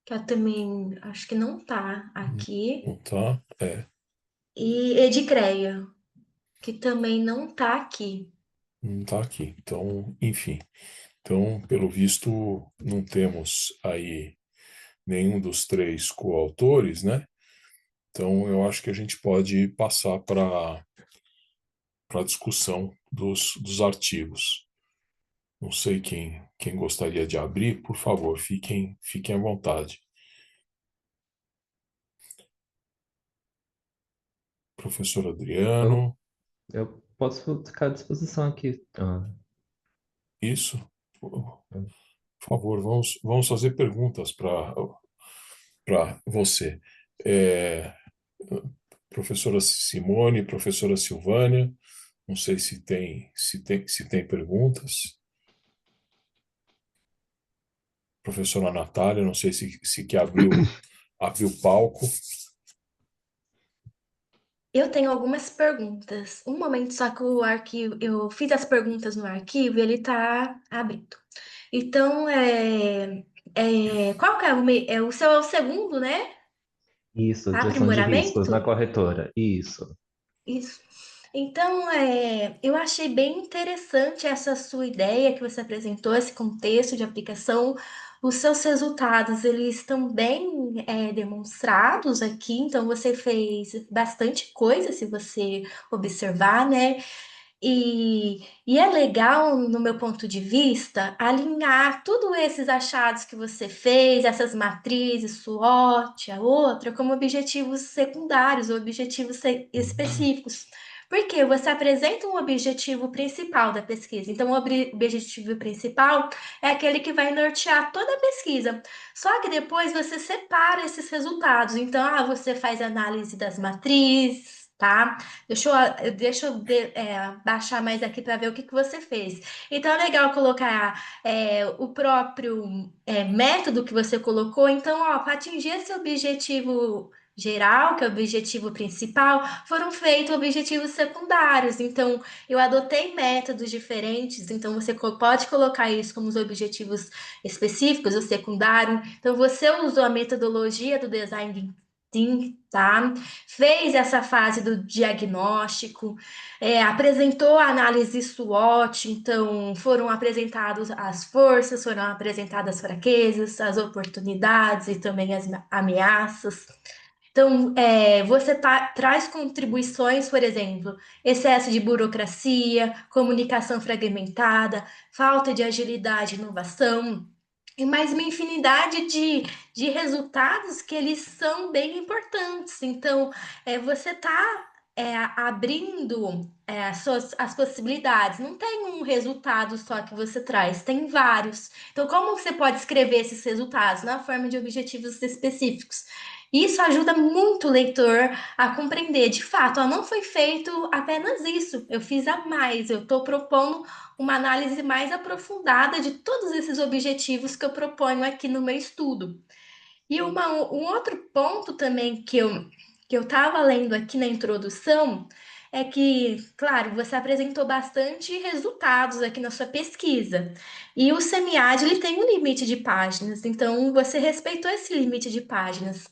que eu também acho que não está aqui. Não tá? E Edicreia, que também não está aqui. Não está aqui. Então, enfim. Então, pelo visto, não temos aí nenhum dos três coautores, né? Então, eu acho que a gente pode passar para a discussão dos artigos. Não sei quem gostaria de abrir, por favor, fiquem à vontade. Professor Adriano, Eu posso ficar à disposição aqui. isso? Por favor, vamos fazer perguntas para você. É, Professora Simone, professora Silvânia, não sei se tem perguntas. Professora Natália, não sei se quer abrir o palco. Eu tenho algumas perguntas. Um momento só que o arquivo, eu fiz as perguntas no arquivo e ele está abrindo. Então, qual que o seu é o segundo, né? Isso, gestão de riscos na Aprimoramento? corretora. Isso. Isso. Então, eu achei bem interessante essa sua ideia que você apresentou, esse contexto de aplicação. Os seus resultados, eles estão bem, demonstrados aqui, então você fez bastante coisa, se você observar, né? E é legal, no meu ponto de vista, alinhar todos esses achados que você fez, essas matrizes, SWOT, a outra, como objetivos secundários ou objetivos específicos. Porque você apresenta um objetivo principal da pesquisa. Então, o objetivo principal é aquele que vai nortear toda a pesquisa. Só que depois você separa esses resultados. Então, você faz análise das matrizes, tá? Deixa eu baixar mais aqui para ver o que você fez. Então é legal colocar o próprio método que você colocou. Então, para atingir esse objetivo geral, que é o objetivo principal, foram feitos objetivos secundários. Então, eu adotei métodos diferentes. Então, você pode colocar isso como os objetivos específicos, o secundário. Então, você usou a metodologia do design thinking, tá? Fez essa fase do diagnóstico, apresentou a análise SWOT, então foram apresentadas as forças, foram apresentadas as fraquezas, as oportunidades e também as ameaças. Então, você traz contribuições, por exemplo, excesso de burocracia, comunicação fragmentada, falta de agilidade e inovação, e mais uma infinidade de resultados que eles são bem importantes. Então, você está abrindo as possibilidades. Não tem um resultado só que você traz, tem vários. Então, como você pode escrever esses resultados? Na forma de objetivos específicos. Isso ajuda muito o leitor a compreender, de fato, não foi feito apenas isso, eu fiz a mais, eu estou propondo uma análise mais aprofundada de todos esses objetivos que eu proponho aqui no meu estudo. E um outro ponto também que eu estava lendo aqui na introdução é que, claro, você apresentou bastante resultados aqui na sua pesquisa. E o SEMIAD, ele tem um limite de páginas, então você respeitou esse limite de páginas.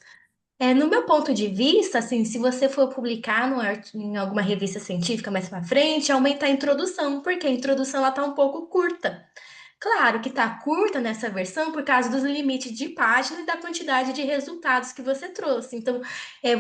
No meu ponto de vista, assim, se você for publicar em alguma revista científica mais para frente, aumenta a introdução, porque a introdução ela tá um pouco curta. Claro que tá curta nessa versão por causa dos limites de página e da quantidade de resultados que você trouxe. Então,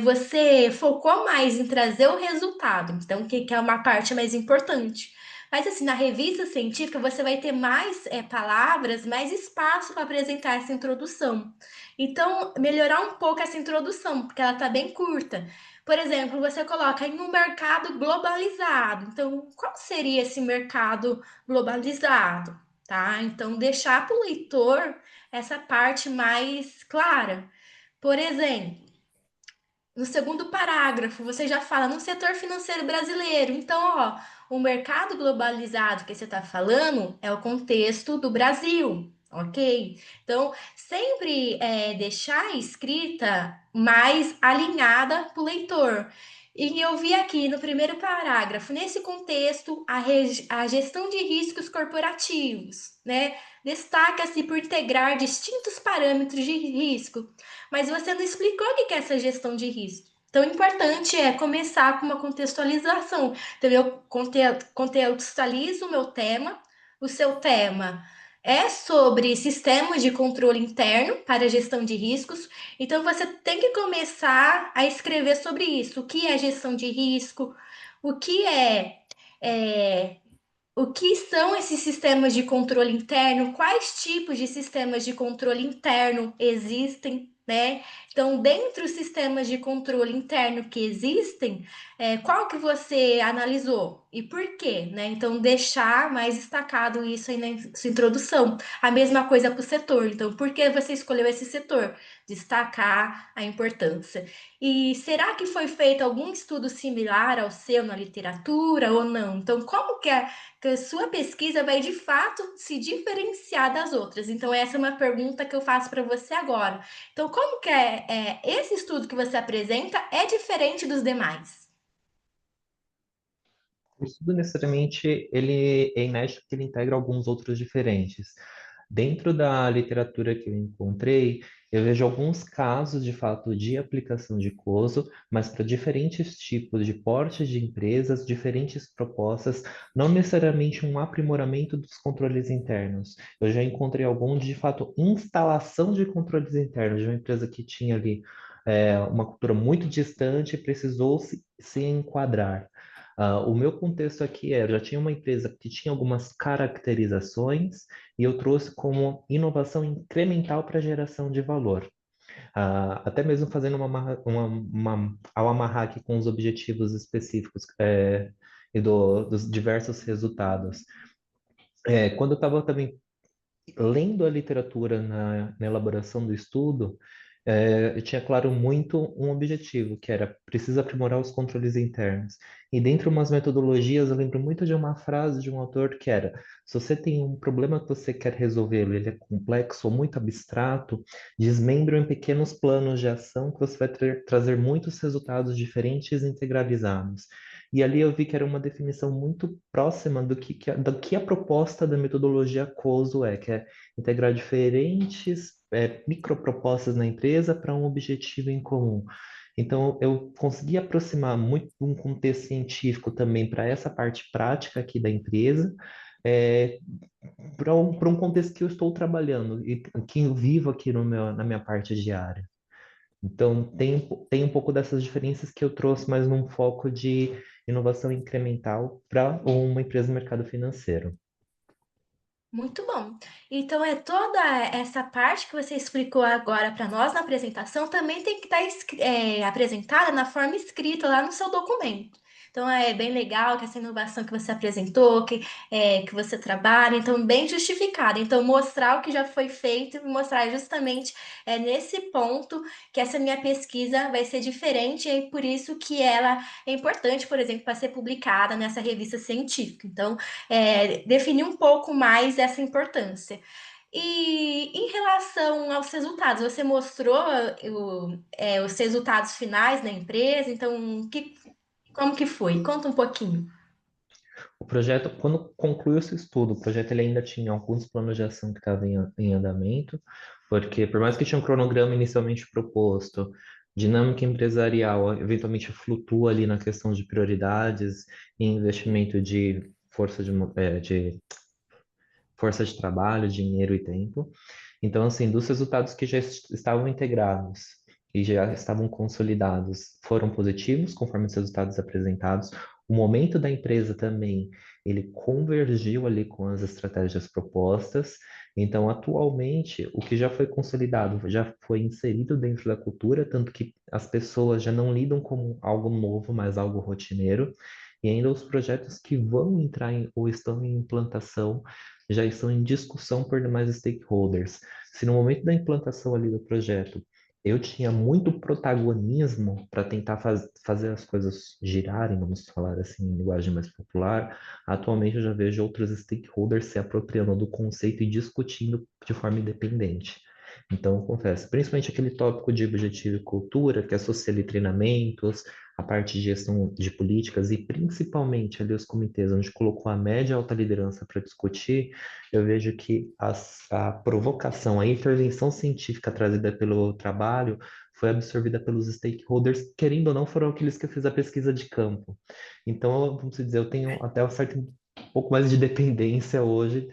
você focou mais em trazer o resultado, então, que é uma parte mais importante. Mas, assim, na revista científica, você vai ter mais palavras, mais espaço para apresentar essa introdução. Então, melhorar um pouco essa introdução, porque ela tá bem curta. Por exemplo, você coloca em um mercado globalizado. Então, qual seria esse mercado globalizado? Tá? Então, deixar para o leitor essa parte mais clara. Por exemplo, no segundo parágrafo, você já fala no setor financeiro brasileiro. Então, ó, o mercado globalizado que você está falando é o contexto do Brasil, ok? Então, sempre deixar a escrita mais alinhada para o leitor. E eu vi aqui no primeiro parágrafo, nesse contexto, a gestão de riscos corporativos, né? Destaca-se por integrar distintos parâmetros de risco, mas você não explicou o que é essa gestão de risco. Então, o importante é começar com uma contextualização. Então, eu contextualizo o meu tema, o seu tema é sobre sistemas de controle interno para gestão de riscos. Então, você tem que começar a escrever sobre isso. O que é gestão de risco? O que é o que são esses sistemas de controle interno? Quais tipos de sistemas de controle interno existem, né? Então, dentre os sistemas de controle interno que existem, qual que você analisou e por quê, né? Então, deixar mais destacado isso aí na sua introdução. A mesma coisa para o setor. Então, por que você escolheu esse setor? Destacar a importância. E será que foi feito algum estudo similar ao seu na literatura ou não? Então, como que a sua pesquisa vai de fato se diferenciar das outras? Então, essa é uma pergunta que eu faço para você agora. Então, como que esse estudo que você apresenta é diferente dos demais? O estudo necessariamente ele é inédito porque ele integra alguns outros diferentes. Dentro da literatura que eu encontrei, eu vejo alguns casos de fato de aplicação de COSO, mas para diferentes tipos de portes de empresas, diferentes propostas, não necessariamente um aprimoramento dos controles internos. Eu já encontrei alguns de fato instalação de controles internos de uma empresa que tinha ali uma cultura muito distante e precisou se enquadrar. O meu contexto aqui eu já tinha uma empresa que tinha algumas caracterizações e eu trouxe como inovação incremental para geração de valor. Até mesmo fazendo ao amarrar aqui com os objetivos específicos e dos diversos resultados. Quando eu estava também lendo a literatura na elaboração do estudo, eu tinha claro muito um objetivo, que era precisa aprimorar os controles internos. E dentre umas metodologias, eu lembro muito de uma frase de um autor que era: se você tem um problema que você quer resolver, ele é complexo ou muito abstrato, desmembre em pequenos planos de ação que você vai trazer muitos resultados diferentes e integralizados. E ali eu vi que era uma definição muito próxima do que a proposta da metodologia COSO que é integrar diferentes micropropostas na empresa para um objetivo em comum. Então, eu consegui aproximar muito um contexto científico também para essa parte prática aqui da empresa, é, para um contexto que eu estou trabalhando e que eu vivo aqui na minha parte diária. Então, tem um pouco dessas diferenças que eu trouxe, mas num foco de inovação incremental para uma empresa no mercado financeiro. Muito bom. Então, toda essa parte que você explicou agora para nós na apresentação também tem que estar apresentada na forma escrita lá no seu documento. Então, é bem legal que essa inovação que você apresentou, que você trabalha, então, bem justificada. Então, mostrar o que já foi feito e mostrar justamente nesse ponto que essa minha pesquisa vai ser diferente e por isso que ela é importante, por exemplo, para ser publicada nessa revista científica. Então, definir um pouco mais essa importância. E em relação aos resultados, você mostrou os resultados finais da empresa, então como que foi? Conta um pouquinho. O projeto, quando concluiu esse estudo, o projeto ele ainda tinha alguns planos de ação que estavam em andamento, porque por mais que tinha um cronograma inicialmente proposto, dinâmica empresarial eventualmente flutua ali na questão de prioridades e investimento de de força de trabalho, dinheiro e tempo. Então, assim, dos resultados que já estavam integrados e já estavam consolidados, foram positivos, conforme os resultados apresentados. O momento da empresa também, ele convergiu ali com as estratégias propostas. Então, atualmente, o que já foi consolidado já foi inserido dentro da cultura, tanto que as pessoas já não lidam como algo novo, mas algo rotineiro. E ainda os projetos que vão entrar ou estão em implantação já estão em discussão por demais stakeholders. Se no momento da implantação ali do projeto eu tinha muito protagonismo para tentar fazer as coisas girarem, vamos falar assim, em linguagem mais popular, atualmente eu já vejo outros stakeholders se apropriando do conceito e discutindo de forma independente. Então, eu confesso, principalmente aquele tópico de objetivo e cultura, que associa ali treinamentos, a parte de gestão de políticas e principalmente ali os comitês, onde colocou a média e alta liderança para discutir, eu vejo que a provocação, a intervenção científica trazida pelo trabalho foi absorvida pelos stakeholders, querendo ou não, foram aqueles que eu fiz a pesquisa de campo. Então, vamos dizer, eu tenho até um certo um pouco mais de dependência hoje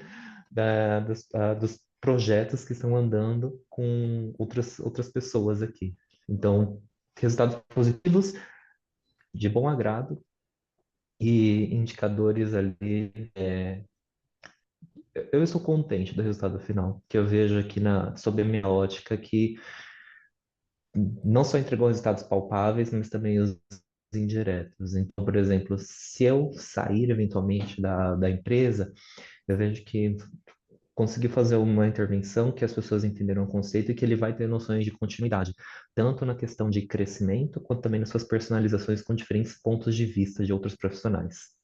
dos projetos que estão andando com outras pessoas aqui. Então, resultados positivos, de bom agrado, e indicadores ali. Eu estou contente do resultado final, que eu vejo aqui sob a minha ótica que não só entregou resultados palpáveis, mas também os indiretos. Então, por exemplo, se eu sair eventualmente da empresa, eu vejo que consegui fazer uma intervenção que as pessoas entenderam o conceito e que ele vai ter noções de continuidade, tanto na questão de crescimento, quanto também nas suas personalizações com diferentes pontos de vista de outros profissionais.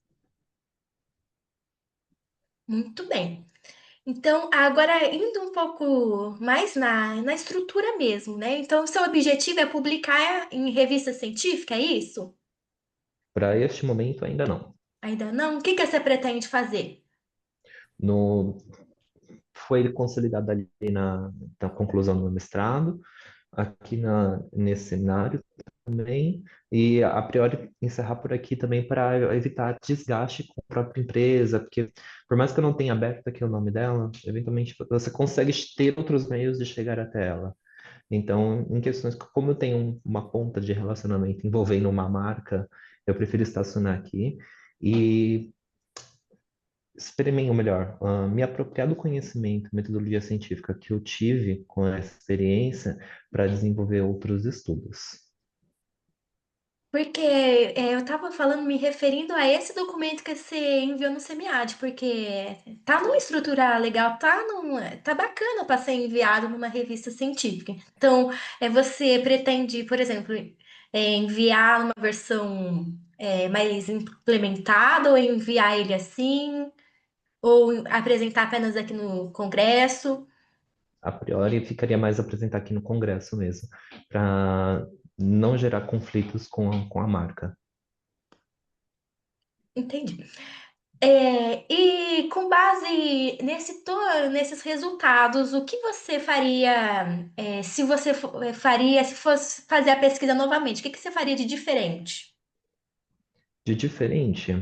Muito bem. Então, agora indo um pouco mais na estrutura mesmo, né? Então, o seu objetivo é publicar em revista científica, é isso? Para este momento, ainda não. Ainda não? O que que você pretende fazer? No, foi consolidado ali na conclusão do mestrado, aqui nesse cenário também, e a priori encerrar por aqui também para evitar desgaste com a própria empresa, porque por mais que eu não tenha aberto aqui o nome dela, eventualmente você consegue ter outros meios de chegar até ela. Então, em questões como eu tenho uma ponta de relacionamento envolvendo uma marca, eu prefiro estacionar aqui e experimente, ou melhor, me apropriar do conhecimento, metodologia científica que eu tive com essa experiência para desenvolver outros estudos. Porque eu estava falando, me referindo a esse documento que você enviou no SEMIAD, porque tá numa estrutura legal, tá bacana para ser enviado numa revista científica. Então, você pretende, por exemplo, enviar uma versão mais implementada, ou enviar ele assim, ou apresentar apenas aqui no Congresso? A priori, ficaria mais apresentar aqui no Congresso mesmo, para não gerar conflitos com a marca. Entendi. E com base nesses resultados, o que você faria, se você faria, se fosse fazer a pesquisa novamente? O que que você faria de diferente? De diferente,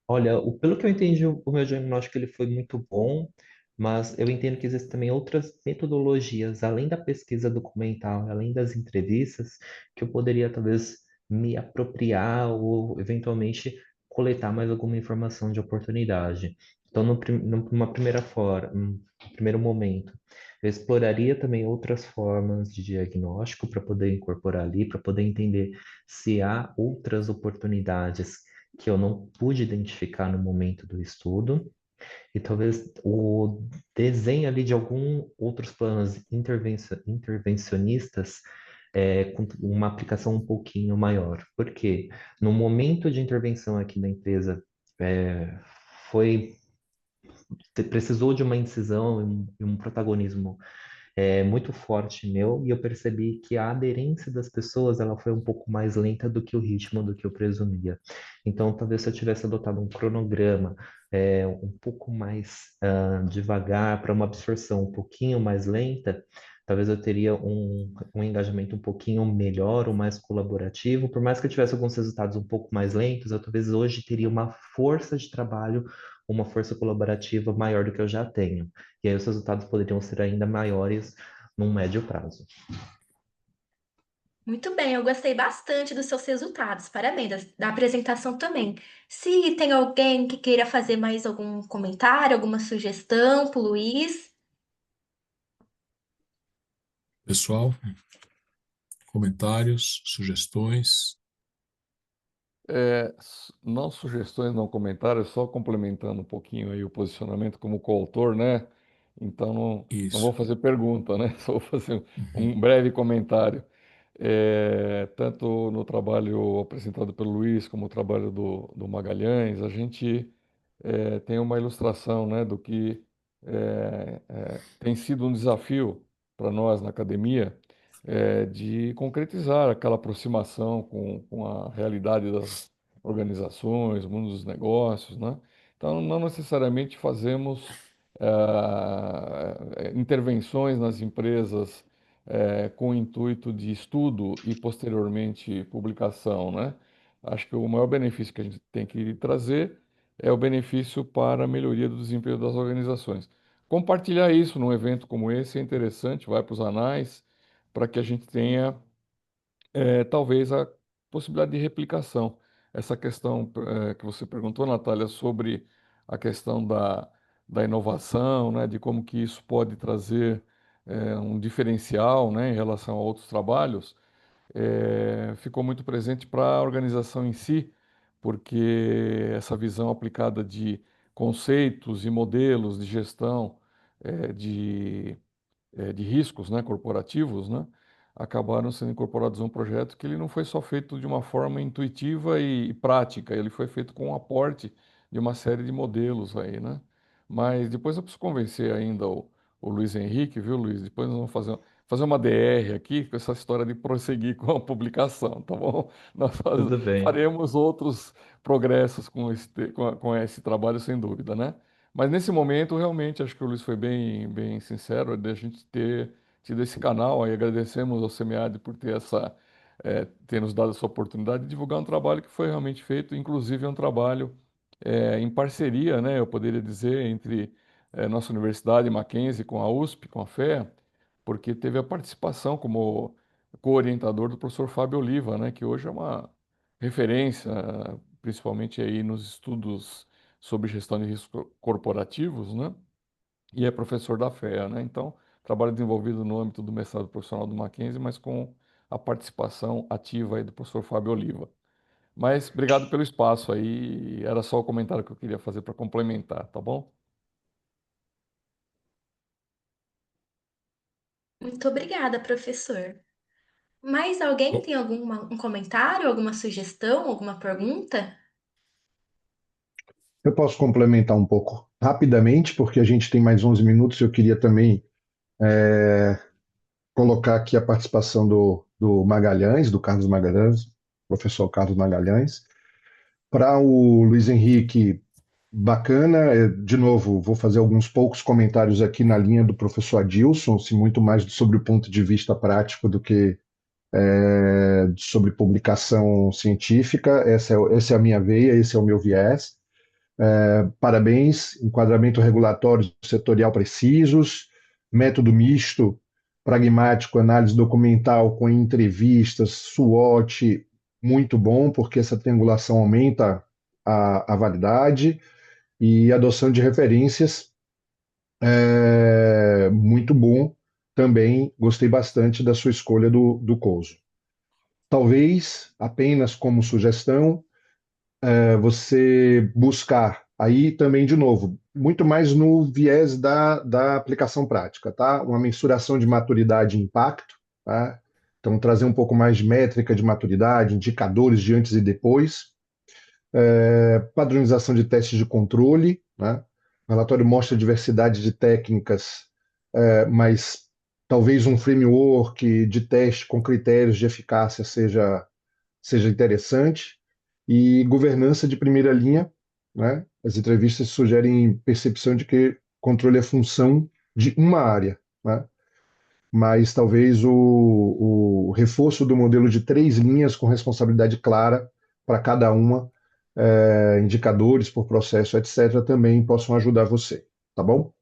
olha, pelo que eu entendi, o meu diagnóstico ele foi muito bom, mas eu entendo que existem também outras metodologias, além da pesquisa documental, além das entrevistas, que eu poderia talvez me apropriar ou eventualmente coletar mais alguma informação de oportunidade. Então, numa primeiro momento, eu exploraria também outras formas de diagnóstico para poder incorporar ali, para poder entender se há outras oportunidades que eu não pude identificar no momento do estudo, e talvez o desenho ali de algum outros planos intervencionistas com uma aplicação um pouquinho maior. Porque no momento de intervenção aqui da empresa, é, foi precisou de uma incisão e um protagonismo muito forte meu, e eu percebi que a aderência das pessoas ela foi um pouco mais lenta do que o ritmo do que eu presumia. Então, talvez se eu tivesse adotado um cronograma um pouco mais devagar, para uma absorção um pouquinho mais lenta, talvez eu teria um engajamento um pouquinho melhor, ou mais colaborativo. Por mais que eu tivesse alguns resultados um pouco mais lentos, eu talvez hoje teria uma força de trabalho, uma força colaborativa maior do que eu já tenho. E aí os resultados poderiam ser ainda maiores num médio prazo. Muito bem, eu gostei bastante dos seus resultados. Parabéns, da apresentação também. Se tem alguém que queira fazer mais algum comentário, alguma sugestão para o Luiz. Pessoal, comentários, sugestões? Não sugestões, não comentários, só complementando um pouquinho aí o posicionamento como coautor, né? Então não vou Isso. fazer pergunta, né? Só vou fazer Uhum. um breve comentário. Tanto no trabalho apresentado pelo Luiz como o trabalho do Magalhães, a gente tem uma ilustração, né, do que tem sido um desafio para nós na academia, de concretizar aquela aproximação com a realidade das organizações, mundo dos negócios, né? Então, não necessariamente fazemos intervenções nas empresas com o intuito de estudo e posteriormente publicação, né? Acho que o maior benefício que a gente tem que trazer é o benefício para a melhoria do desempenho das organizações. Compartilhar isso num evento como esse é interessante, vai para os anais, para que a gente tenha talvez a possibilidade de replicação. Essa questão que você perguntou, Natália, sobre a questão da inovação, né, de como que isso pode trazer um diferencial, né, em relação a outros trabalhos, ficou muito presente para a organização em si, porque essa visão aplicada de conceitos e modelos de gestão de riscos, né, corporativos, né, acabaram sendo incorporados a um projeto que ele não foi só feito de uma forma intuitiva e prática, ele foi feito com o aporte de uma série de modelos aí, né? Mas depois eu preciso convencer ainda o Luiz Henrique, viu, Luiz? Depois nós vamos fazer uma DR aqui com essa história de prosseguir com a publicação, tá bom? Nós Tudo bem. faremos outros progressos com esse trabalho, sem dúvida, né? Mas nesse momento, realmente, acho que o Luiz foi bem sincero de a gente ter tido esse canal. Aí agradecemos ao SEMEAD por ter nos dado essa oportunidade de divulgar um trabalho que foi realmente feito, inclusive é um trabalho em parceria, né, eu poderia dizer, entre nossa Universidade Mackenzie com a USP, com a FEA, porque teve a participação como co-orientador do professor Fábio Oliva, né, que hoje é uma referência, principalmente aí nos estudos sobre gestão de riscos corporativos, né? E é professor da FEA, né? Então, trabalho desenvolvido no âmbito do mestrado profissional do Mackenzie, mas com a participação ativa aí do professor Fábio Oliva. Mas obrigado pelo espaço aí, era só o comentário que eu queria fazer para complementar, tá bom? Muito obrigada, professor. Mais alguém Bom, tem um comentário, alguma sugestão, alguma pergunta? Eu posso complementar um pouco rapidamente, porque a gente tem mais 11 minutos. Eu queria também colocar aqui a participação do Magalhães, do Carlos Magalhães, professor Carlos Magalhães. Para o Luiz Henrique, bacana. De novo, vou fazer alguns poucos comentários aqui na linha do professor Adilson, se muito mais sobre o ponto de vista prático do que sobre publicação científica. Essa é a minha veia, esse é o meu viés. Parabéns, enquadramento regulatório setorial precisos, método misto, pragmático, análise documental com entrevistas, SWOT, muito bom, porque essa triangulação aumenta a validade, e adoção de referências, muito bom também. Gostei bastante da sua escolha do Couso. Talvez, apenas como sugestão, você buscar aí também, de novo, muito mais no viés da aplicação prática, tá? Uma mensuração de maturidade e impacto, tá? Então, trazer um pouco mais de métrica de maturidade, indicadores de antes e depois, padronização de testes de controle, né? O relatório mostra diversidade de técnicas, mas talvez um framework de teste com critérios de eficácia seja interessante. E governança de primeira linha, né? As entrevistas sugerem percepção de que controle é função de uma área, né? mas talvez o reforço do modelo de 3 linhas com responsabilidade clara para cada uma, indicadores por processo, etc., também possam ajudar você, tá bom?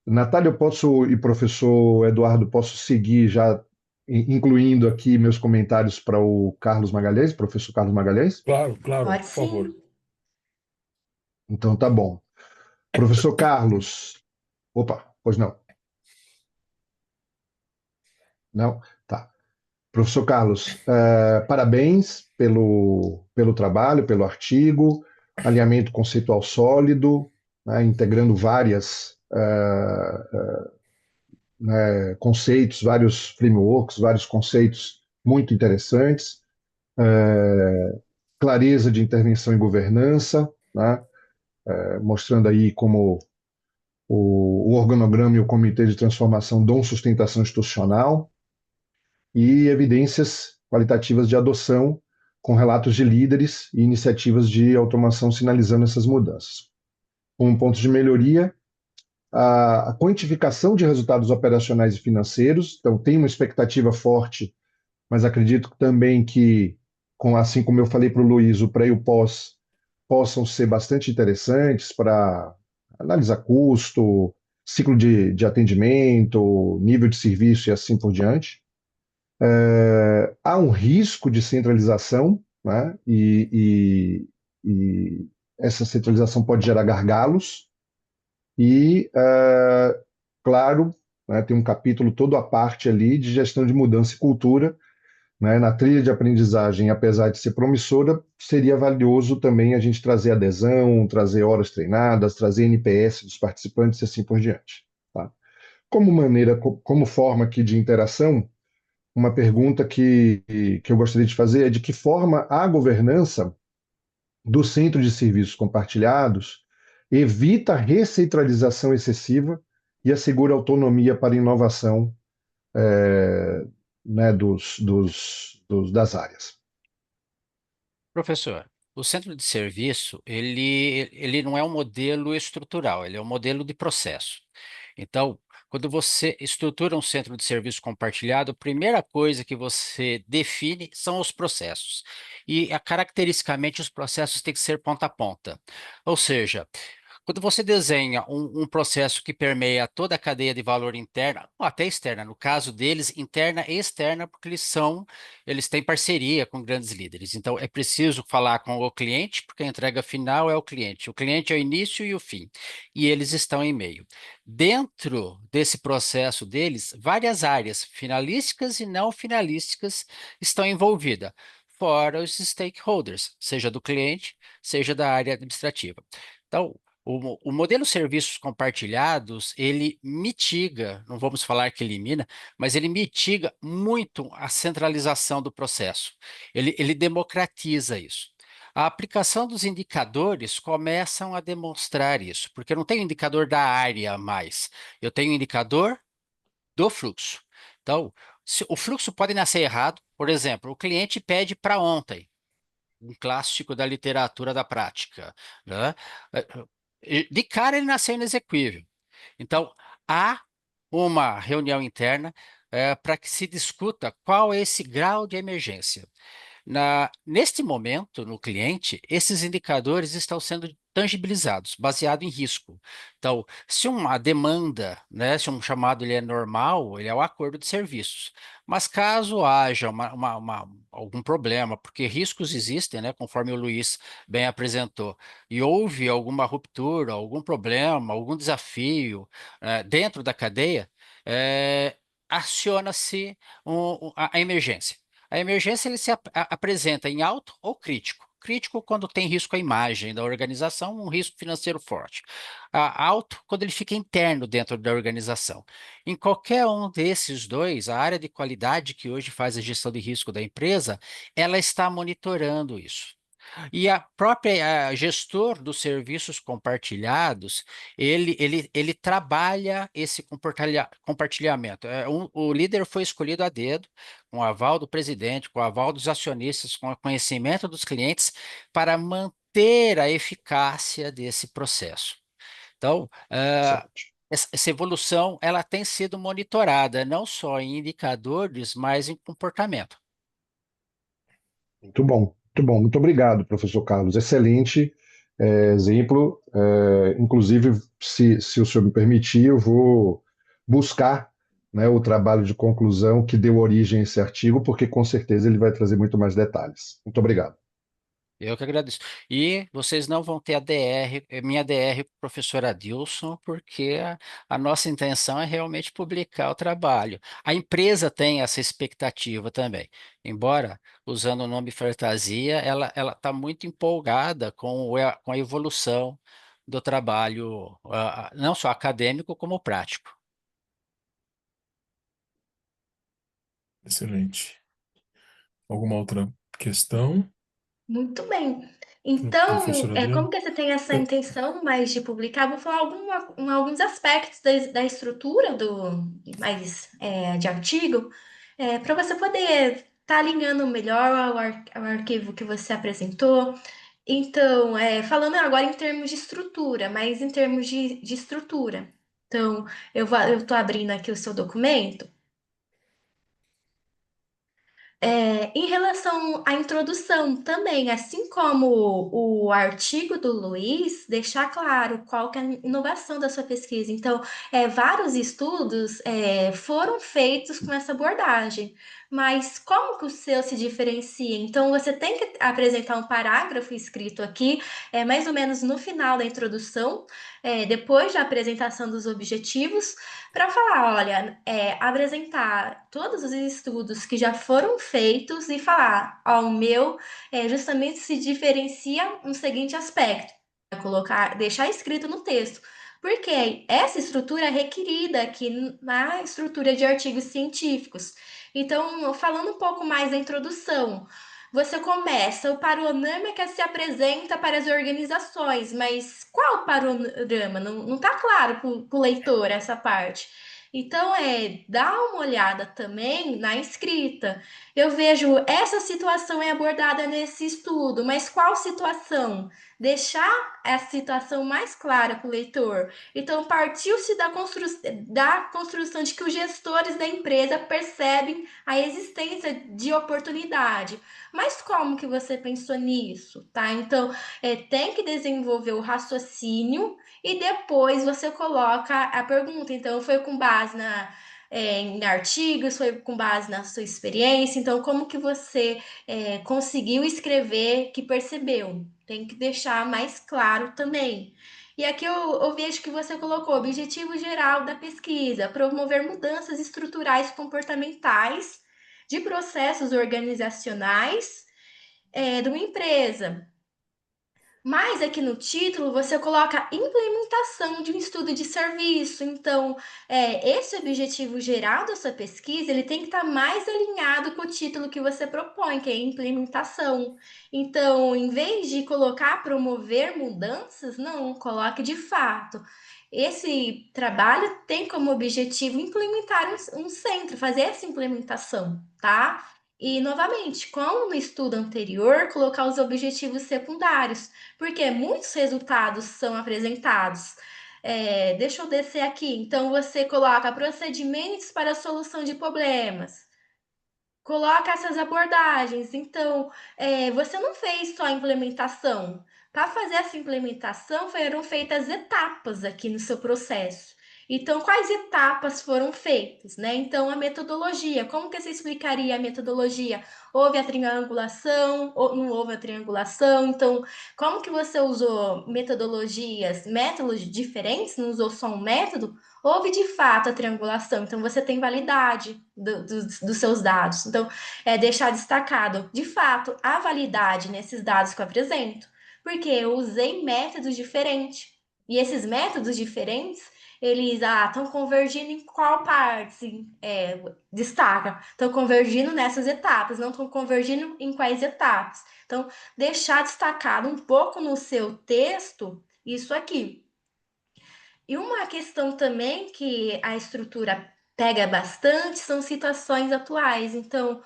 Natália, eu posso, e professor Eduardo, posso seguir já incluindo aqui meus comentários para o Carlos Magalhães, professor Carlos Magalhães? Claro, claro, Pode por favor. sim. Então tá bom. Professor Carlos, opa, pois não. Não? Tá. Professor Carlos, parabéns pelo trabalho, pelo artigo, alinhamento conceitual sólido, né, integrando várias né, conceitos, vários frameworks, vários conceitos muito interessantes, clareza de intervenção e governança, né, mostrando aí como o organograma e o comitê de transformação dão sustentação institucional, e evidências qualitativas de adoção, com relatos de líderes e iniciativas de automação sinalizando essas mudanças. Como pontos de melhoria, a quantificação de resultados operacionais e financeiros, então tem uma expectativa forte, mas acredito também que, assim como eu falei para o Luiz, o pré e o pós possam ser bastante interessantes para analisar custo, ciclo de atendimento, nível de serviço e assim por diante. Há um risco de centralização, né? E essa centralização pode gerar gargalos. E, claro, né, tem um capítulo todo à parte ali de gestão de mudança e cultura, né? Na trilha de aprendizagem, apesar de ser promissora, seria valioso também a gente trazer adesão, trazer horas treinadas, trazer NPS dos participantes e assim por diante. Tá? Como forma aqui de interação, uma pergunta que eu gostaria de fazer é de que forma a governança do Centro de Serviços Compartilhados evita a recentralização excessiva e assegura autonomia para inovação, né, das áreas. Professor, o centro de serviço, ele não é um modelo estrutural, ele é um modelo de processo. Então, quando você estrutura um centro de serviço compartilhado, a primeira coisa que você define são os processos. E, caracteristicamente, os processos têm que ser ponta a ponta. Ou seja, quando você desenha um processo que permeia toda a cadeia de valor interna, ou até externa, no caso deles, interna e externa, porque eles têm parceria com grandes líderes. Então, é preciso falar com o cliente, porque a entrega final é o cliente. O cliente é o início e o fim, e eles estão em meio. Dentro desse processo deles, várias áreas finalísticas e não finalísticas estão envolvidas, fora os stakeholders, seja do cliente, seja da área administrativa. Então, o modelo serviços compartilhados, ele mitiga, não vamos falar que elimina, mas ele mitiga muito a centralização do processo. Ele democratiza isso. A aplicação dos indicadores começam a demonstrar isso, porque eu não tenho indicador da área mais, eu tenho indicador do fluxo. Então, o fluxo pode nascer errado, por exemplo, o cliente pede para ontem, um clássico da literatura da prática, né? De cara ele nasceu inexequível. Então, há uma reunião interna para que se discuta qual é esse grau de emergência. Neste momento, no cliente, esses indicadores estão sendo tangibilizados, baseado em risco. Então, se uma demanda, né, se um chamado ele é normal, ele é o acordo de serviços. Mas caso haja algum problema, porque riscos existem, né, conforme o Luiz bem apresentou, e houve alguma ruptura, algum problema, algum desafio dentro da cadeia, aciona-se a emergência. A emergência ele se apresenta em alto ou crítico. Crítico quando tem risco à imagem da organização, um risco financeiro forte. Alto quando ele fica interno dentro da organização. Em qualquer um desses dois, a área de qualidade que hoje faz a gestão de risco da empresa, ela está monitorando isso. E a própria gestor dos serviços compartilhados, ele trabalha esse compartilhamento. O líder foi escolhido a dedo, com o aval do presidente, com o aval dos acionistas, com o conhecimento dos clientes, para manter a eficácia desse processo. Então, Excelente. essa evolução ela tem sido monitorada, não só em indicadores, mas em comportamento. Muito bom, muito bom. Muito obrigado, professor Carlos. Excelente exemplo. Inclusive, se o senhor me permitir, eu vou buscar, né, o trabalho de conclusão que deu origem a esse artigo, porque com certeza ele vai trazer muito mais detalhes. Muito obrigado. Eu que agradeço. E vocês não vão ter a DR, minha DR com o professor Adilson, porque a nossa intenção é realmente publicar o trabalho. A empresa tem essa expectativa também. Embora usando o nome Fantasia, ela está muito empolgada com a evolução do trabalho, não só acadêmico, como prático. Excelente. Alguma outra questão, Muito bem. Então, professora Adriana? como que você tem essa Eu- intenção mais de publicar? Vou falar alguns aspectos da estrutura de artigo, para você poder estar alinhando melhor ao arquivo que você apresentou. Então, falando agora em termos de estrutura, mas em termos de estrutura. Então, eu estou abrindo aqui o seu documento. Em relação à introdução também, assim como o artigo do Luiz, deixar claro qual que é a inovação da sua pesquisa. Então, vários estudos foram feitos com essa abordagem, mas como que o seu se diferencia? Então, você tem que apresentar um parágrafo escrito aqui, mais ou menos no final da introdução, depois da apresentação dos objetivos, para falar, olha, apresentar todos os estudos que já foram feitos e falar, ó, o meu justamente se diferencia no seguinte aspecto, colocar, deixar escrito no texto, porque essa estrutura é requerida aqui na estrutura de artigos científicos. Então, falando um pouco mais da introdução, você começa o panorama que se apresenta para as organizações, mas qual panorama? Não está claro para o leitor essa parte. Então, dá uma olhada também na escrita. Eu vejo essa situação é abordada nesse estudo, mas qual situação? Deixar a situação mais clara para o leitor. Então, partiu-se da construção de que os gestores da empresa percebem a existência de oportunidade. Mas como que você pensou nisso, tá? Então, tem que desenvolver o raciocínio e depois você coloca a pergunta. Então, foi com base em artigos, foi com base na sua experiência. Então, como que você conseguiu escrever que percebeu? Tem que deixar mais claro também. E aqui eu vejo que você colocou objetivo geral da pesquisa, promover mudanças estruturais e comportamentais de processos organizacionais de uma empresa. Mas aqui no título você coloca implementação de um estudo de serviço. Então, esse objetivo geral da sua pesquisa, ele tem que estar mais alinhado com o título que você propõe, que é implementação. Então, em vez de colocar promover mudanças, não, coloque de fato. Esse trabalho tem como objetivo implementar um centro, fazer essa implementação, tá? E, novamente, como no estudo anterior, colocar os objetivos secundários porque muitos resultados são apresentados. Deixa eu descer aqui. Então, você coloca procedimentos para a solução de problemas. Coloca essas abordagens. Então, você não fez só a implementação. Para fazer essa implementação, foram feitas etapas aqui no seu processo. Então, quais etapas foram feitas, né? Então, a metodologia, como que você explicaria a metodologia? Houve a triangulação, ou não houve a triangulação? Então, como que você usou métodos diferentes, não usou só um método? Houve de fato a triangulação, então você tem validade dos seus dados. Então, deixar destacado, de fato, a validade nesses dados que eu apresento, porque eu usei métodos diferentes. E esses métodos diferentes, eles estão convergindo em qual parte? Destaca. Estão convergindo nessas etapas, não estão convergindo em quais etapas. Então, deixar destacado um pouco no seu texto isso aqui. E uma questão também que a estrutura pega bastante são situações atuais. Então,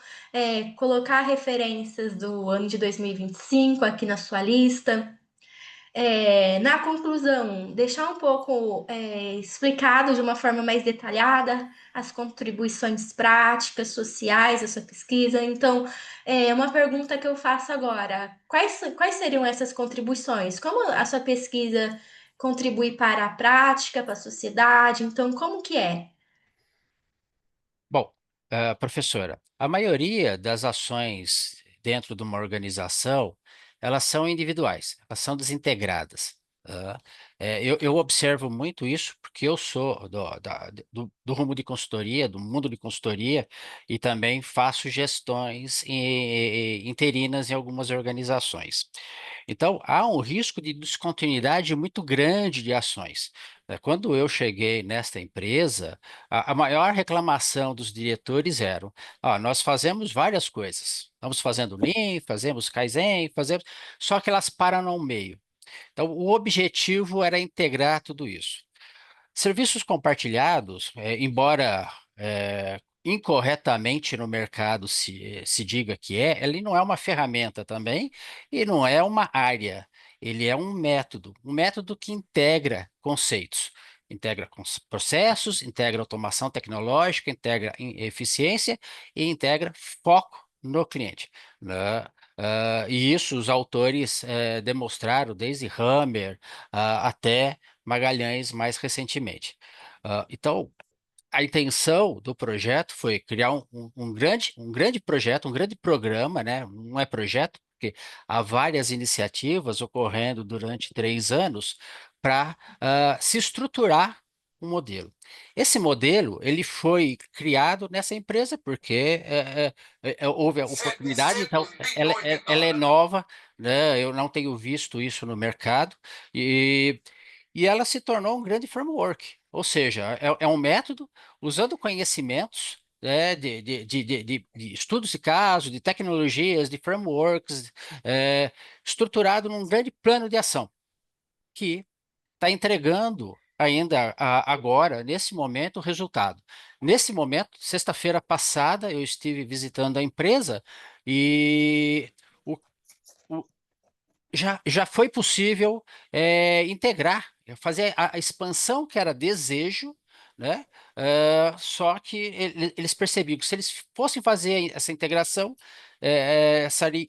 colocar referências do ano de 2025 aqui na sua lista, Na conclusão, deixar um pouco explicado de uma forma mais detalhada as contribuições práticas, sociais da sua pesquisa. Então, uma pergunta que eu faço agora: quais seriam essas contribuições? Como a sua pesquisa contribui para a prática, para a sociedade? Então, como que é? Bom, professora, a maioria das ações dentro de uma organização, elas são individuais, elas são desintegradas. Tá? Eu observo muito isso porque eu sou do rumo de consultoria, do mundo de consultoria, e também faço gestões interinas em algumas organizações. Então, há um risco de descontinuidade muito grande de ações. Quando eu cheguei nesta empresa, a maior reclamação dos diretores era: nós fazemos várias coisas, estamos fazendo Lean, fazemos Kaizen, fazemos, só que elas param no meio. Então, o objetivo era integrar tudo isso. Serviços compartilhados, embora incorretamente no mercado se diga que ele não é uma ferramenta também e não é uma área. Ele é um método que integra conceitos, integra processos, integra automação tecnológica, integra eficiência e integra foco no cliente, né? E isso os autores demonstraram desde Hammer até Magalhães mais recentemente. Então, a intenção do projeto foi criar um grande projeto, um grande programa, né? Não é projeto, porque há várias iniciativas ocorrendo durante 3 anos para se estruturar um modelo. Esse modelo ele foi criado nessa empresa porque houve a oportunidade, então ela é nova, né? Eu não tenho visto isso no mercado e ela se tornou um grande framework, ou seja, é um método usando conhecimentos, de estudos de caso, de tecnologias, de frameworks, estruturado num grande plano de ação, que está entregando ainda agora, nesse momento, o resultado. Nesse momento, sexta-feira passada, eu estive visitando a empresa e o, o- já foi possível integrar, fazer a expansão que era desejo, né? Só que eles percebiam que se eles fossem fazer essa integração,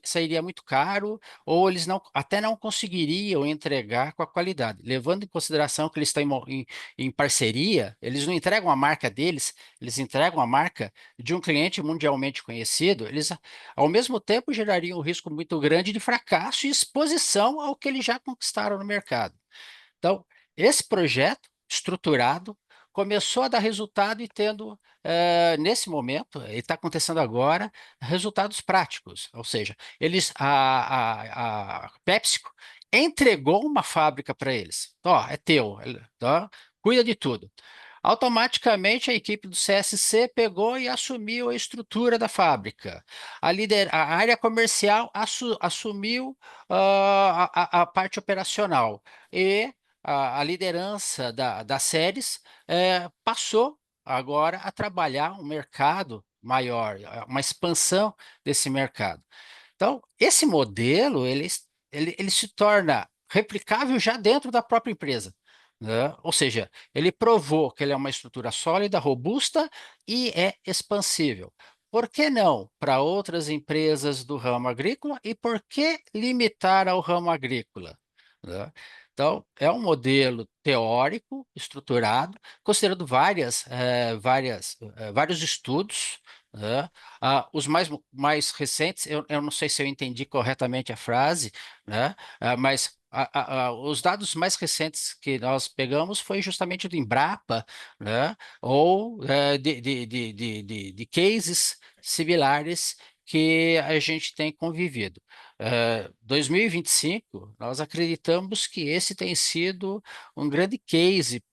sairia muito caro, ou eles até não conseguiriam entregar com a qualidade. Levando em consideração que eles estão em parceria, eles não entregam a marca deles, eles entregam a marca de um cliente mundialmente conhecido, eles ao mesmo tempo gerariam um risco muito grande de fracasso e exposição ao que eles já conquistaram no mercado. Então, esse projeto estruturado começou a dar resultado e tendo, nesse momento, e está acontecendo agora, resultados práticos. Ou seja, a PepsiCo entregou uma fábrica para eles. Ó, é teu, tá? Cuida de tudo. Automaticamente, a equipe do CSC pegou e assumiu a estrutura da fábrica. A área comercial assumiu a parte operacional. E a liderança das séries passou agora a trabalhar um mercado maior, uma expansão desse mercado. Então, esse modelo ele se torna replicável já dentro da própria empresa, né? Ou seja, ele provou que ele é uma estrutura sólida, robusta e é expansível. Por que não para outras empresas do ramo agrícola e por que limitar ao ramo agrícola, né? Então, é um modelo teórico, estruturado, considerando vários estudos, né? Os mais recentes, eu não sei se eu entendi corretamente a frase, né? Mas os dados mais recentes que nós pegamos foi justamente do Embrapa, né? Ou de cases similares que a gente tem convivido. 2025, nós acreditamos que esse tem sido um grande case.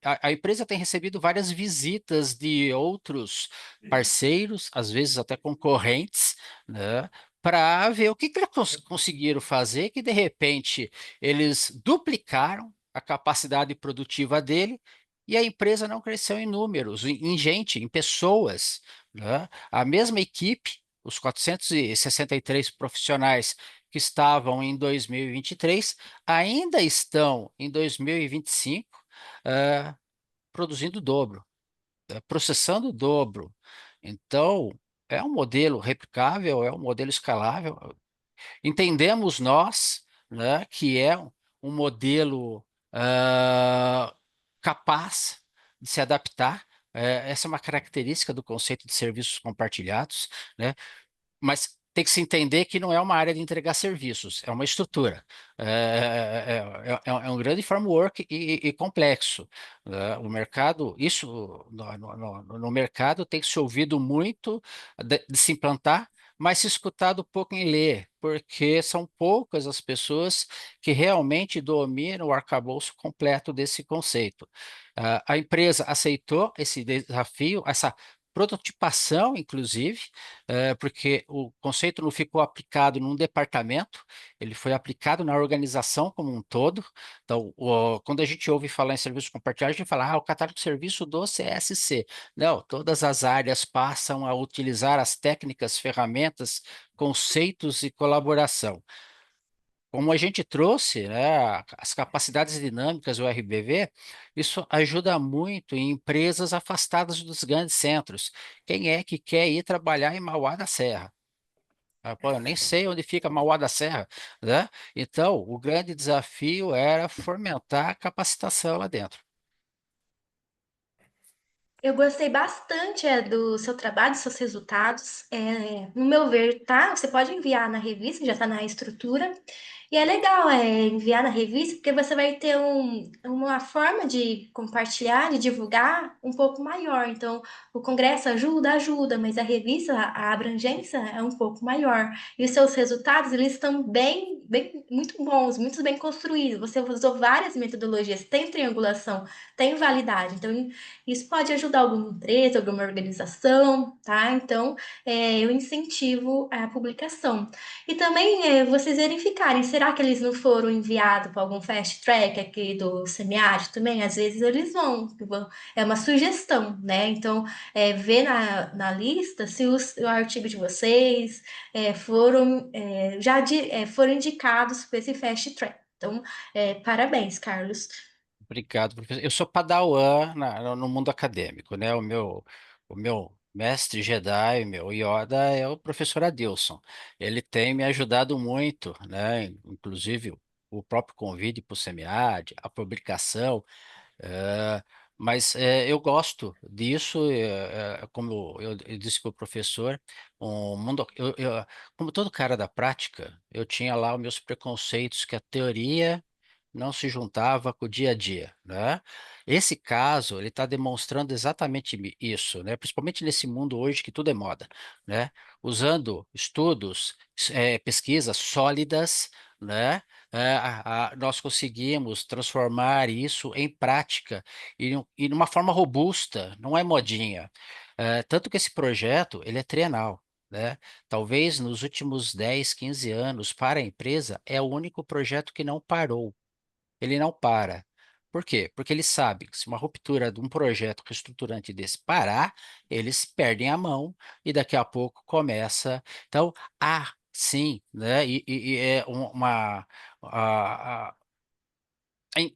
A empresa tem recebido várias visitas de outros parceiros, às vezes até concorrentes, né, para ver o que eles conseguiram fazer, que de repente eles duplicaram a capacidade produtiva dele e a empresa não cresceu em números, em gente, em pessoas, né? A mesma equipe, os 463 profissionais que estavam em 2023 ainda estão em 2025 produzindo o dobro, processando o dobro. Então, é um modelo replicável, é um modelo escalável. Entendemos nós, né, que é um modelo capaz de se adaptar. Essa é uma característica do conceito de serviços compartilhados, né? Mas tem que se entender que não é uma área de entregar serviços, é uma estrutura. É um grande framework e complexo. O mercado, isso no mercado tem que ser ouvido muito de se implantar, mas se escutado pouco em ler, porque são poucas as pessoas que realmente dominam o arcabouço completo desse conceito. A empresa aceitou esse desafio, essa prototipação, inclusive, porque o conceito não ficou aplicado num departamento, ele foi aplicado na organização como um todo. Então, quando a gente ouve falar em serviço compartilhado, a gente fala, o catálogo de serviço do CSC. Não, todas as áreas passam a utilizar as técnicas, ferramentas, conceitos e colaboração. Como a gente trouxe, né, as capacidades dinâmicas, o RBV, isso ajuda muito em empresas afastadas dos grandes centros. Quem é que quer ir trabalhar em Mauá da Serra? Pô, eu nem sei onde fica Mauá da Serra, né? Então, o grande desafio era fomentar a capacitação lá dentro. Eu gostei bastante do seu trabalho, dos seus resultados. No meu ver, tá? Você pode enviar na revista, já está na estrutura. E é legal enviar na revista, porque você vai ter uma forma de compartilhar, de divulgar um pouco maior. Então, o congresso ajuda, mas a revista, a abrangência é um pouco maior. E os seus resultados, eles estão muito bons, muito bem construídos. Você usou várias metodologias, tem triangulação, tem validade. Então, isso pode ajudar alguma empresa, alguma organização, tá? Então, eu incentivo a publicação. E também vocês verificarem, será que eles não foram enviados para algum fast track aqui do SEMIAD também? Às vezes eles vão, é uma sugestão, né? Então, ver na lista se o artigo de vocês foram indicados para esse fast track. Então, parabéns, Carlos. Obrigado, professor. Eu sou padawan no mundo acadêmico, né? O meu mestre Jedi, meu Yoda, é o professor Adilson. Ele tem me ajudado muito, né? Inclusive o próprio convite para o SEMIAD, a publicação. eh, mas eu gosto disso, como eu disse para o professor, como todo cara da prática, eu tinha lá os meus preconceitos que a teoria não se juntava com o dia a dia, né? Esse caso, ele está demonstrando exatamente isso, né? Principalmente nesse mundo hoje que tudo é moda, né? Usando estudos, pesquisas sólidas, né? Nós conseguimos transformar isso em prática e numa forma robusta, não é modinha. Tanto que esse projeto, ele é trienal. Né? Talvez nos últimos 10, 15 anos, para a empresa, é o único projeto que não parou. Ele não para. Por quê? Porque ele sabe que se uma ruptura de um projeto reestruturante desse parar, eles perdem a mão e daqui a pouco começa. Então, sim, né? E é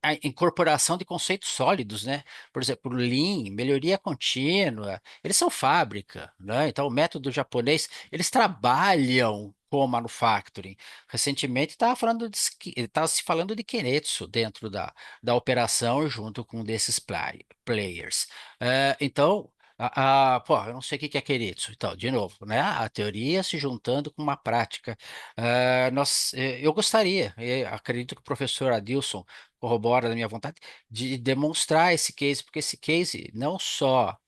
a incorporação de conceitos sólidos, né? Por exemplo, o Lean, melhoria contínua, eles são fábrica, né? Então, o método japonês, eles trabalham com manufacturing. Recentemente, estava se falando de Kiretsu dentro da operação junto com desses players. Então, pô, eu não sei o que é Kiretsu. Então, de novo, né? A teoria se juntando com uma prática. Eu gostaria, acredito que o professor Adilson corrobora da minha vontade de demonstrar esse case, porque esse case não só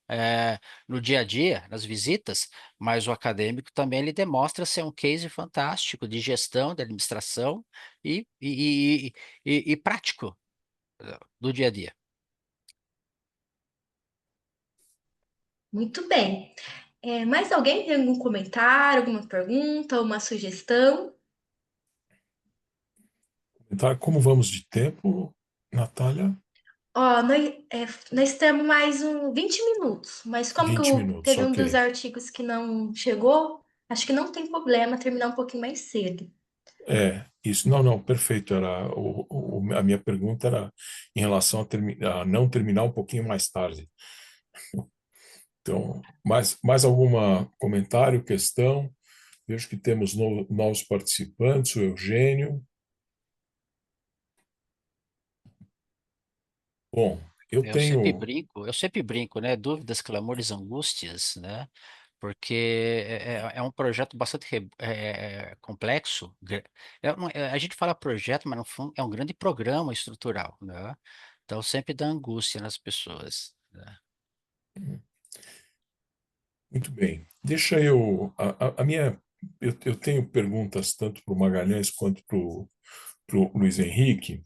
no dia a dia, nas visitas, mas o acadêmico também ele demonstra ser um case fantástico de gestão, de administração e prático do dia a dia. Muito bem. Mais alguém tem algum comentário, alguma pergunta, uma sugestão? Tá, como vamos de tempo, Natália? Ó, nós temos mais 20 minutos, mas como que 20 minutos, teve um dos ok. artigos que não chegou, acho que não tem problema terminar um pouquinho mais cedo. Isso. Não, não, perfeito. A minha pergunta era em relação a não terminar um pouquinho mais tarde. Então, mais algum comentário, questão? Vejo que temos novos participantes, o Eugênio. Bom, Eu sempre brinco, né? Dúvidas, clamores, angústias, né? Porque é um projeto bastante complexo. A gente fala projeto, mas no fundo é um grande programa estrutural, né? Então sempre dá angústia nas pessoas, né? Muito bem. Deixa a minha, eu tenho perguntas tanto para o Magalhães quanto para o Luiz Henrique.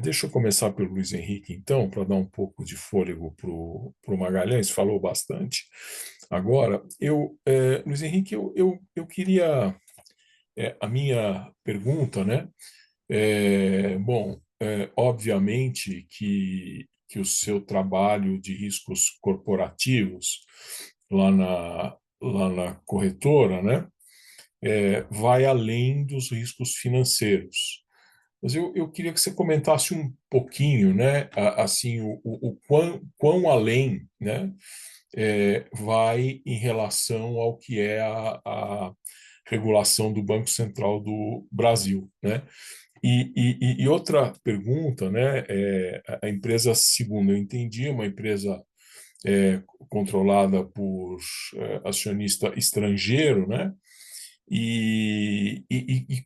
Deixa eu começar pelo Luiz Henrique, então, para dar um pouco de fôlego para o Magalhães, falou bastante. Agora, Luiz Henrique, eu queria, a minha pergunta, né? Bom, obviamente que o seu trabalho de riscos corporativos lá na corretora, né, vai além dos riscos financeiros. Mas eu queria que você comentasse um pouquinho, né, assim, o quão além, né, vai em relação ao que é a regulação do Banco Central do Brasil, né? E outra pergunta, né? A empresa, segundo eu entendi, é uma empresa controlada por acionista estrangeiro, né? E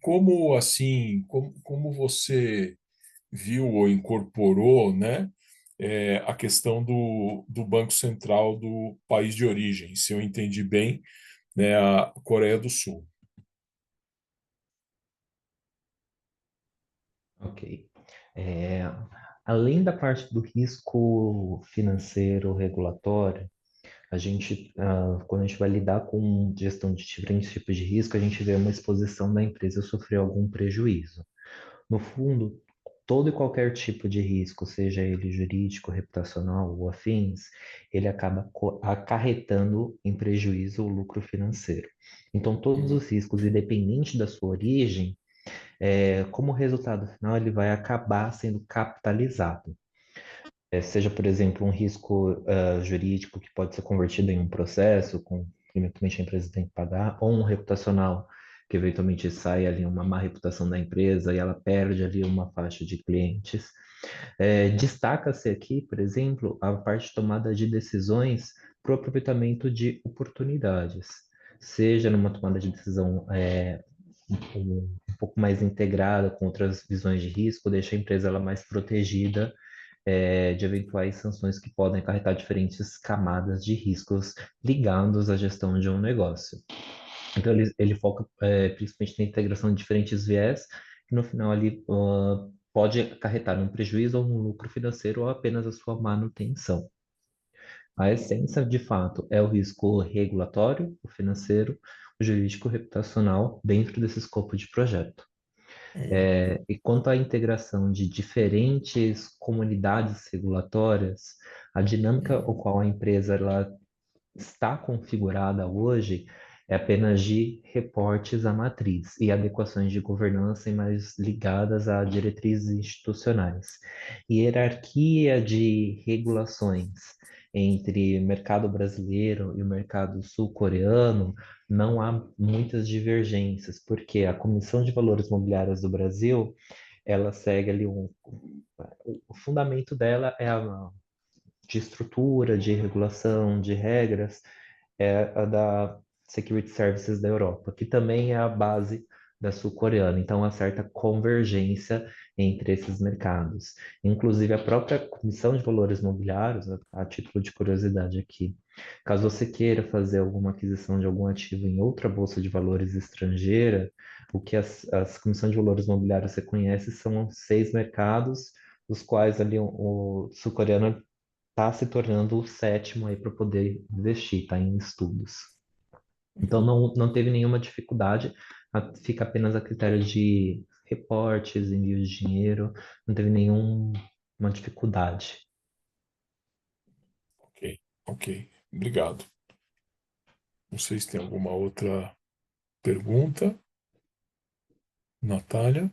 como assim, como você viu ou incorporou, né? A questão do Banco Central do país de origem, se eu entendi bem, né? A Coreia do Sul. Ok. É, além da parte do risco financeiro regulatório, a gente, quando a gente vai lidar com gestão de diferentes tipos de risco, a gente vê uma exposição da empresa sofrer algum prejuízo. No fundo, todo e qualquer tipo de risco, seja ele jurídico, reputacional ou afins, ele acaba acarretando em prejuízo ou lucro financeiro. Então, todos Uhum. os riscos, independente da sua origem, como resultado final, ele vai acabar sendo capitalizado. Seja, por exemplo, um risco jurídico que pode ser convertido em um processo, que eventualmente a empresa tem que pagar, ou um reputacional, que eventualmente sai ali uma má reputação da empresa e ela perde ali uma faixa de clientes. Destaca-se aqui, por exemplo, a parte de tomada de decisões para o aproveitamento de oportunidades, seja numa tomada de decisão um pouco mais integrada com outras visões de risco, deixa a empresa ela mais protegida de eventuais sanções que podem acarretar diferentes camadas de riscos ligados à gestão de um negócio. Então, ele foca principalmente na integração de diferentes viés, que no final ali pode acarretar um prejuízo ou um lucro financeiro ou apenas a sua manutenção. A essência, de fato, é o risco regulatório, o financeiro, o jurídico, o reputacional, dentro desse escopo de projeto. E quanto à integração de diferentes comunidades regulatórias, a dinâmica o qual a empresa ela está configurada hoje é apenas de reportes à matriz e adequações de governança mais ligadas a diretrizes institucionais. Hierarquia de regulações entre o mercado brasileiro e o mercado sul-coreano, não há muitas divergências, porque a Comissão de Valores Mobiliários do Brasil, ela segue ali o fundamento dela é de estrutura, de regulação, de regras, é a da Security Services da Europa, que também é a base da sul-coreana. Então, há certa convergência entre esses mercados. Inclusive, a própria Comissão de Valores Mobiliários, a título de curiosidade aqui, caso você queira fazer alguma aquisição de algum ativo em outra bolsa de valores estrangeira, o que as Comissões de Valores Mobiliários você conhece são 6 mercados, os quais ali o sul-coreano está se tornando o sétimo aí para poder investir, está em estudos. Então não teve nenhuma dificuldade, fica apenas a critério de reportes, envio de dinheiro, não teve nenhuma dificuldade. Ok, ok. Obrigado. Não sei se tem alguma outra pergunta. Natália,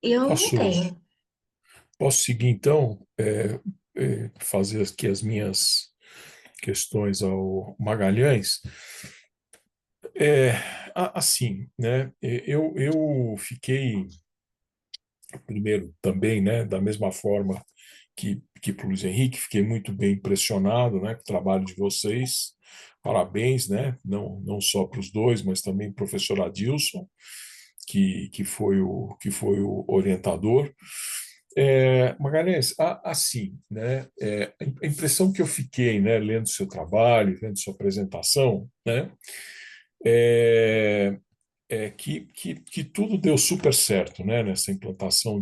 Eu não posso, tenho. posso seguir então, fazer aqui as minhas questões ao Magalhães. É, assim, né? Eu fiquei primeiro também, né? Da mesma forma que para o Luiz Henrique, fiquei muito bem impressionado, né? Com o trabalho de vocês. Parabéns, né? Não só para os dois, mas também para o professor Adilson, que foi o orientador. Magalhães, assim, né? A impressão que eu fiquei, né? Lendo seu trabalho, vendo sua apresentação, né? É, que tudo deu super certo, né, nessa implantação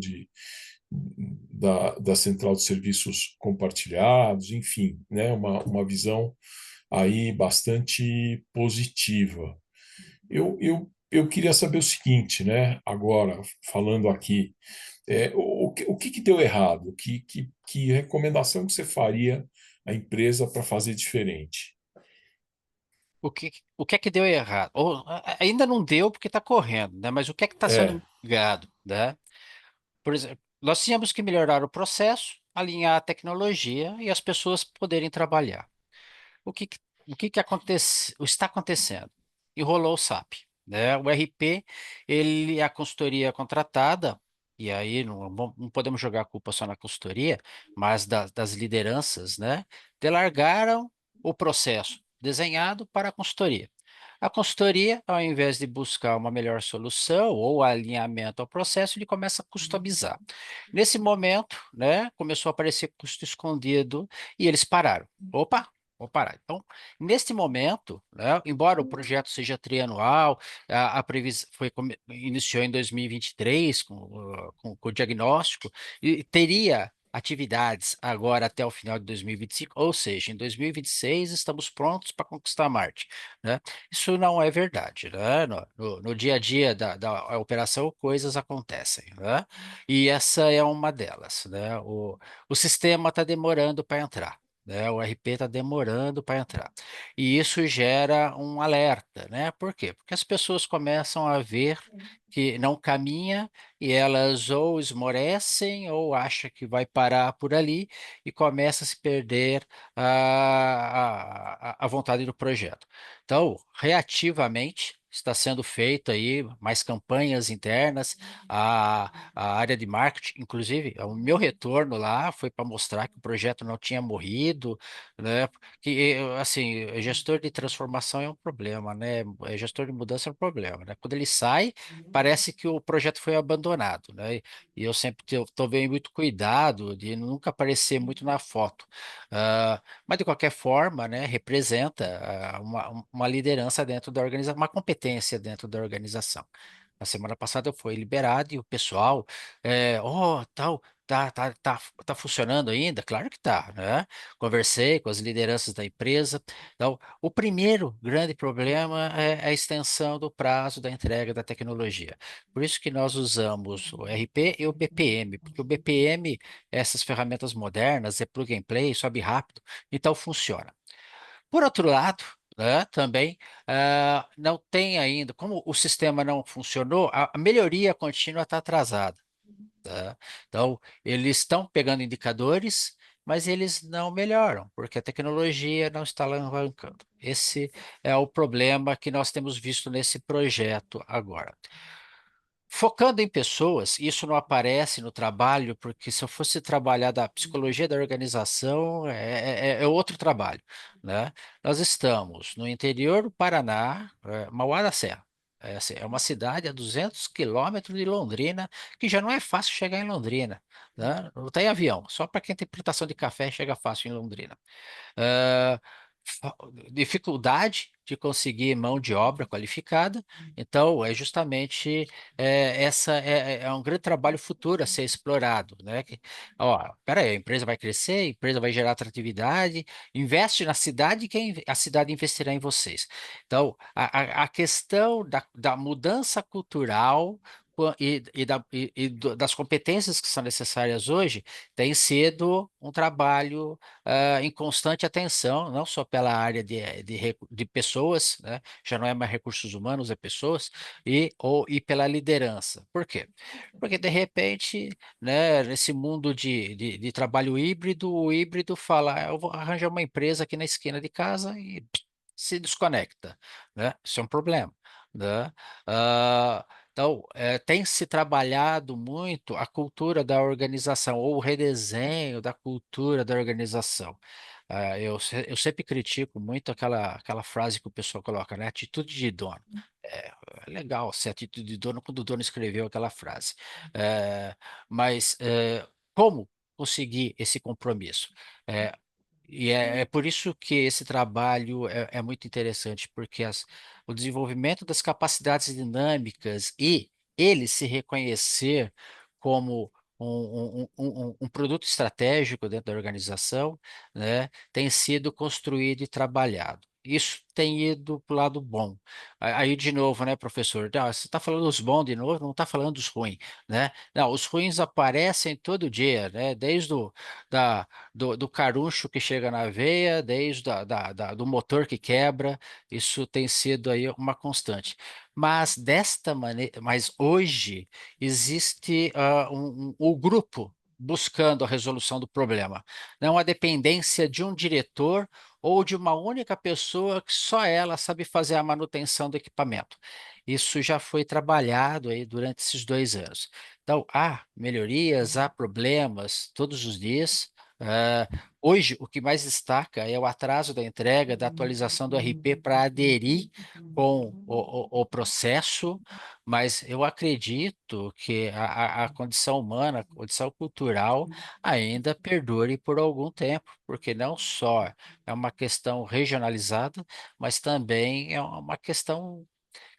da central de serviços compartilhados, enfim, né, uma visão aí bastante positiva. Eu queria saber o seguinte, né, agora, falando aqui, o que deu errado? Que recomendação que você faria à empresa para fazer diferente? O que é que deu errado? Ou, ainda não deu porque está correndo, né? Mas o que é que está É, sendo mitigado, né? Por exemplo, nós tínhamos que melhorar o processo, alinhar a tecnologia e as pessoas poderem trabalhar. O que está acontecendo? Enrolou o SAP, né? O RP, ele, a consultoria contratada, e aí não podemos jogar a culpa só na consultoria, mas das lideranças, né? Delargaram o processo desenhado para a consultoria. A consultoria, ao invés de buscar uma melhor solução ou alinhamento ao processo, ele começa a customizar. Nesse momento, né, começou a aparecer custo escondido e eles pararam. Opa, vou parar. Então, neste momento, né, embora o projeto seja trianual, a previsão iniciou em 2023 com o diagnóstico e teria atividades agora até o final de 2025, ou seja, em 2026 estamos prontos para conquistar Marte, né? Isso não é verdade, né? No dia a dia da operação, coisas acontecem, né? E essa é uma delas, né? O sistema está demorando para entrar, né? O RP está demorando para entrar. E isso gera um alerta, né? Por quê? Porque as pessoas começam a ver que não caminha e elas ou esmorecem ou acham que vai parar por ali e começa a se perder a vontade do projeto. Então, reativamente, está sendo feito aí mais campanhas internas, a área de marketing, inclusive, o meu retorno lá foi para mostrar que o projeto não tinha morrido, né? Que, assim, gestor de transformação é um problema, né? Gestor de mudança é um problema, né? Quando ele sai, parece que o projeto foi abandonado, né? E eu sempre tomei muito cuidado de nunca aparecer muito na foto. Mas, de qualquer forma, né, representa uma liderança dentro da organização, uma competência dentro da organização. Na semana passada foi liberado e o pessoal, tal, tá funcionando ainda? Claro que tá, né? Conversei com as lideranças da empresa. Então, o primeiro grande problema é a extensão do prazo da entrega da tecnologia. Por isso que nós usamos o RP e o BPM, porque o BPM, essas ferramentas modernas, é plug and play, sobe rápido, então funciona. Por outro lado, né, também não tem ainda, como o sistema não funcionou, a melhoria contínua está atrasada. Tá? Então, eles estão pegando indicadores, mas eles não melhoram, porque a tecnologia não está alavancando. Esse é o problema que nós temos visto nesse projeto agora. Focando em pessoas, isso não aparece no trabalho, porque se eu fosse trabalhar da psicologia da organização, é outro trabalho, né? Nós estamos no interior do Paraná, Mauá da Serra. É, assim, é uma cidade a 200 quilômetros de Londrina, que já não é fácil chegar em Londrina, né? Não tem avião, só para quem tem plantação de café chega fácil em Londrina. Ah, dificuldade de conseguir mão de obra qualificada. Então, é justamente essa é um grande trabalho futuro a ser explorado, né? Ó, peraí, a empresa vai crescer, a empresa vai gerar atratividade, investe na cidade, que a cidade investirá em vocês. Então, a questão da mudança cultural das competências que são necessárias hoje, tem sido um trabalho em constante atenção, não só pela área de pessoas, né? Já não é mais recursos humanos, é pessoas, e pela liderança. Por quê? Porque, de repente, né, nesse mundo de trabalho híbrido, o híbrido fala: "Ah, eu vou arranjar uma empresa aqui na esquina de casa e se desconecta, né? Isso é um problema, né? Então, tem se trabalhado muito a cultura da organização, ou o redesenho da cultura da organização. Eu sempre critico muito aquela frase que o pessoal coloca, né? Atitude de dono. É legal ser atitude de dono quando o dono escreveu aquela frase. É, mas como conseguir esse compromisso? É, é por isso que esse trabalho é muito interessante, porque o desenvolvimento das capacidades dinâmicas e ele se reconhecer como um produto estratégico dentro da organização, né, tem sido construído e trabalhado. Isso tem ido para o lado bom. Aí, de novo, né, professor? Você está falando dos bons de novo, não está falando dos ruins, né? Não, os ruins aparecem todo dia, né? Desde do caruncho que chega na veia, desde do motor que quebra, isso tem sido aí uma constante. Mas desta maneira, mas hoje existe o grupo buscando a resolução do problema, não a dependência de um diretor ou de uma única pessoa que só ela sabe fazer a manutenção do equipamento. Isso já foi trabalhado aí durante esses 2 anos. Então, há melhorias, há problemas todos os dias. Ah, Hoje, o que mais destaca é o atraso da entrega, da atualização do RP para aderir com o processo, mas eu acredito que a condição humana, a condição cultural, ainda perdure por algum tempo, porque não só é uma questão regionalizada, mas também é uma questão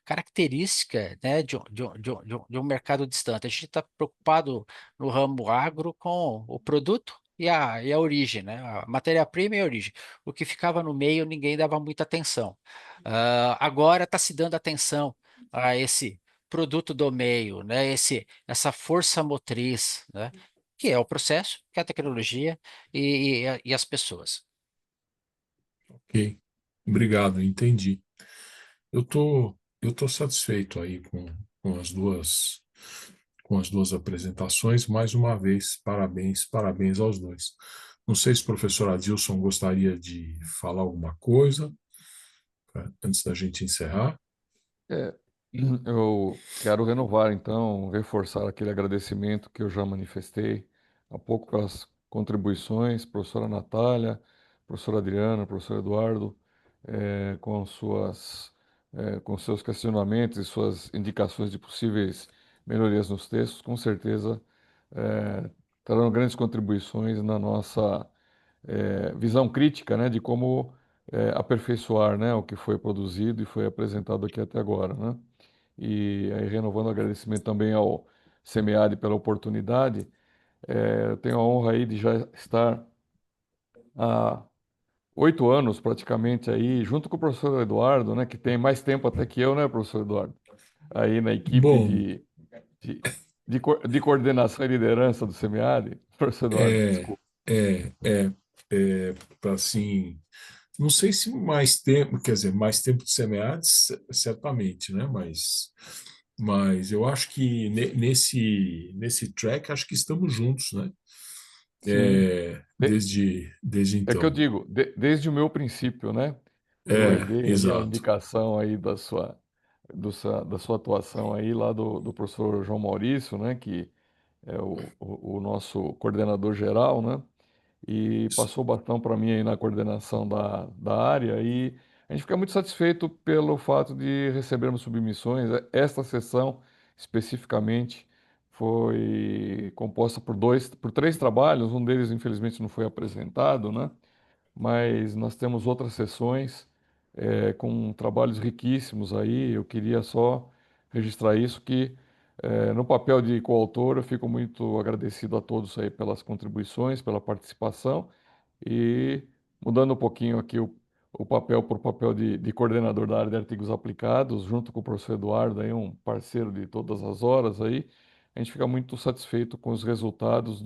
característica, né, de um mercado distante. A gente está preocupado no ramo agro com o produto e a origem, né, a matéria-prima e a origem. O que ficava no meio, ninguém dava muita atenção. Agora está se dando atenção a esse produto do meio, né, essa força motriz, né, que é o processo, que é a tecnologia e as pessoas. Ok, obrigado, entendi. Eu tô satisfeito aí com as duas apresentações. Mais uma vez, parabéns, parabéns aos dois. Não sei se o professor Adilson gostaria de falar alguma coisa, antes da gente encerrar. É, eu quero renovar, então, reforçar aquele agradecimento que eu já manifestei há pouco pelas contribuições, professora Natália, professor Adriano, professor Eduardo, com seus questionamentos e suas indicações de possíveis melhorias nos textos, com certeza trarão grandes contribuições na nossa visão crítica, né, de como aperfeiçoar, né, o que foi produzido e foi apresentado aqui até agora, né? E aí, renovando o agradecimento também ao SEMEAD pela oportunidade, eu tenho a honra aí de já estar há 8 anos praticamente aí, junto com o professor Eduardo, né, que tem mais tempo até que eu, né, professor Eduardo, aí na equipe Bom, de, de coordenação e liderança do SEMEAD. Professor Eduardo, é, desculpa. é, é, assim, não sei se mais tempo, quer dizer, mais tempo de semeados, certamente, né? Mas eu acho que nesse track, acho que estamos juntos, né? Sim. Desde É que eu então. digo, desde o meu princípio, né? Eu herdei aí a Exato. indicação aí da sua atuação aí lá do professor João Maurício, né? Que é o nosso coordenador geral, né? E passou o bastão para mim aí na coordenação da área e a gente fica muito satisfeito pelo fato de recebermos submissões. Esta sessão, especificamente, foi composta por 3 trabalhos, um deles infelizmente não foi apresentado, né? Mas nós temos outras sessões com trabalhos riquíssimos aí. Eu queria só registrar isso, que no papel de coautor eu fico muito agradecido a todos aí pelas contribuições, pela participação e mudando um pouquinho aqui o papel por papel de coordenador da área de artigos aplicados, junto com o professor Eduardo, aí, um parceiro de todas as horas aí, a gente fica muito satisfeito com os resultados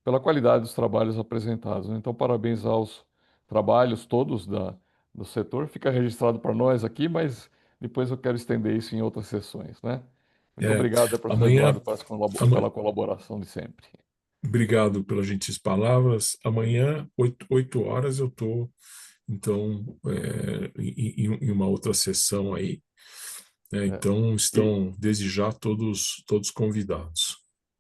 pela qualidade dos trabalhos apresentados, né? Então, parabéns aos trabalhos todos do setor. Fica registrado para nós aqui, mas depois eu quero estender isso em outras sessões, né? Muito É, obrigado, professor amanhã, Eduardo, pela ama- colaboração de sempre. obrigado pelas gentis palavras. Amanhã, 8 horas, eu estou, então, em uma outra sessão aí, né? É. Então, E, estão, desde já, todos convidados.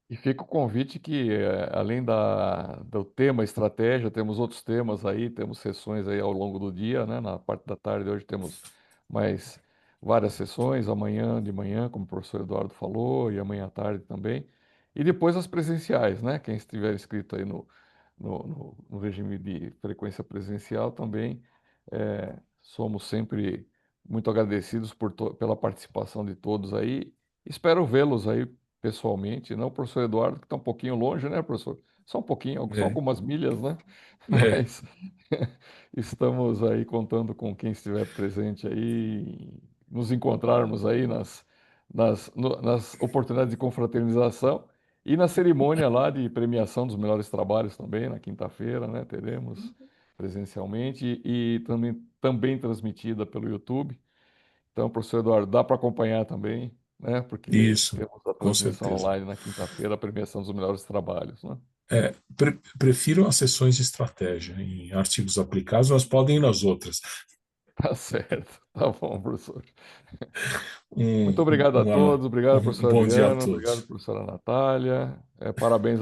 E fica o convite que, além do tema estratégia, temos outros temas aí, temos sessões aí ao longo do dia, né? Na parte da tarde hoje temos mais várias sessões, amanhã de manhã, como o professor Eduardo falou, e amanhã à tarde também. E depois as presenciais, né? Quem estiver inscrito aí no regime de frequência presencial também, somos sempre muito agradecidos pela participação de todos aí. Espero vê-los aí pessoalmente, não o professor Eduardo, que está um pouquinho longe, né, professor? Só um pouquinho, só É, algumas milhas, né? é, Mas estamos aí contando com quem estiver presente aí, nos encontrarmos aí nas oportunidades de confraternização e na cerimônia lá de premiação dos melhores trabalhos também, na quinta-feira, né? Teremos presencialmente e também transmitida pelo YouTube. Então, professor Eduardo, dá para acompanhar também, né? Porque isso, temos a com transmissão certeza. online na quinta-feira, a premiação dos melhores trabalhos, né? Prefiro as sessões de estratégia em artigos aplicados, mas podem ir nas outras. Tá certo. Tá bom, professor. Muito Um, obrigado a uma, todos, obrigado, um professor bom dia a Adriano, obrigado, todos. professora Natália. Parabéns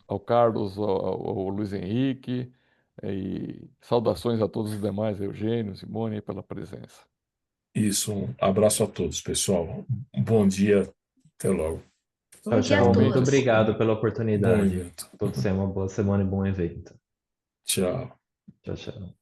ao Carlos, ao Luiz Henrique, e saudações a todos os demais, Eugênio, Simone, aí pela presença. Isso, um abraço a todos, pessoal. Um bom dia, até logo. Bom Tchau, dia a tchau. Muito Igualmente, todos. obrigado pela Bom oportunidade. evento. Todos tenham uma boa semana e bom evento. Tchau. Tchau, tchau.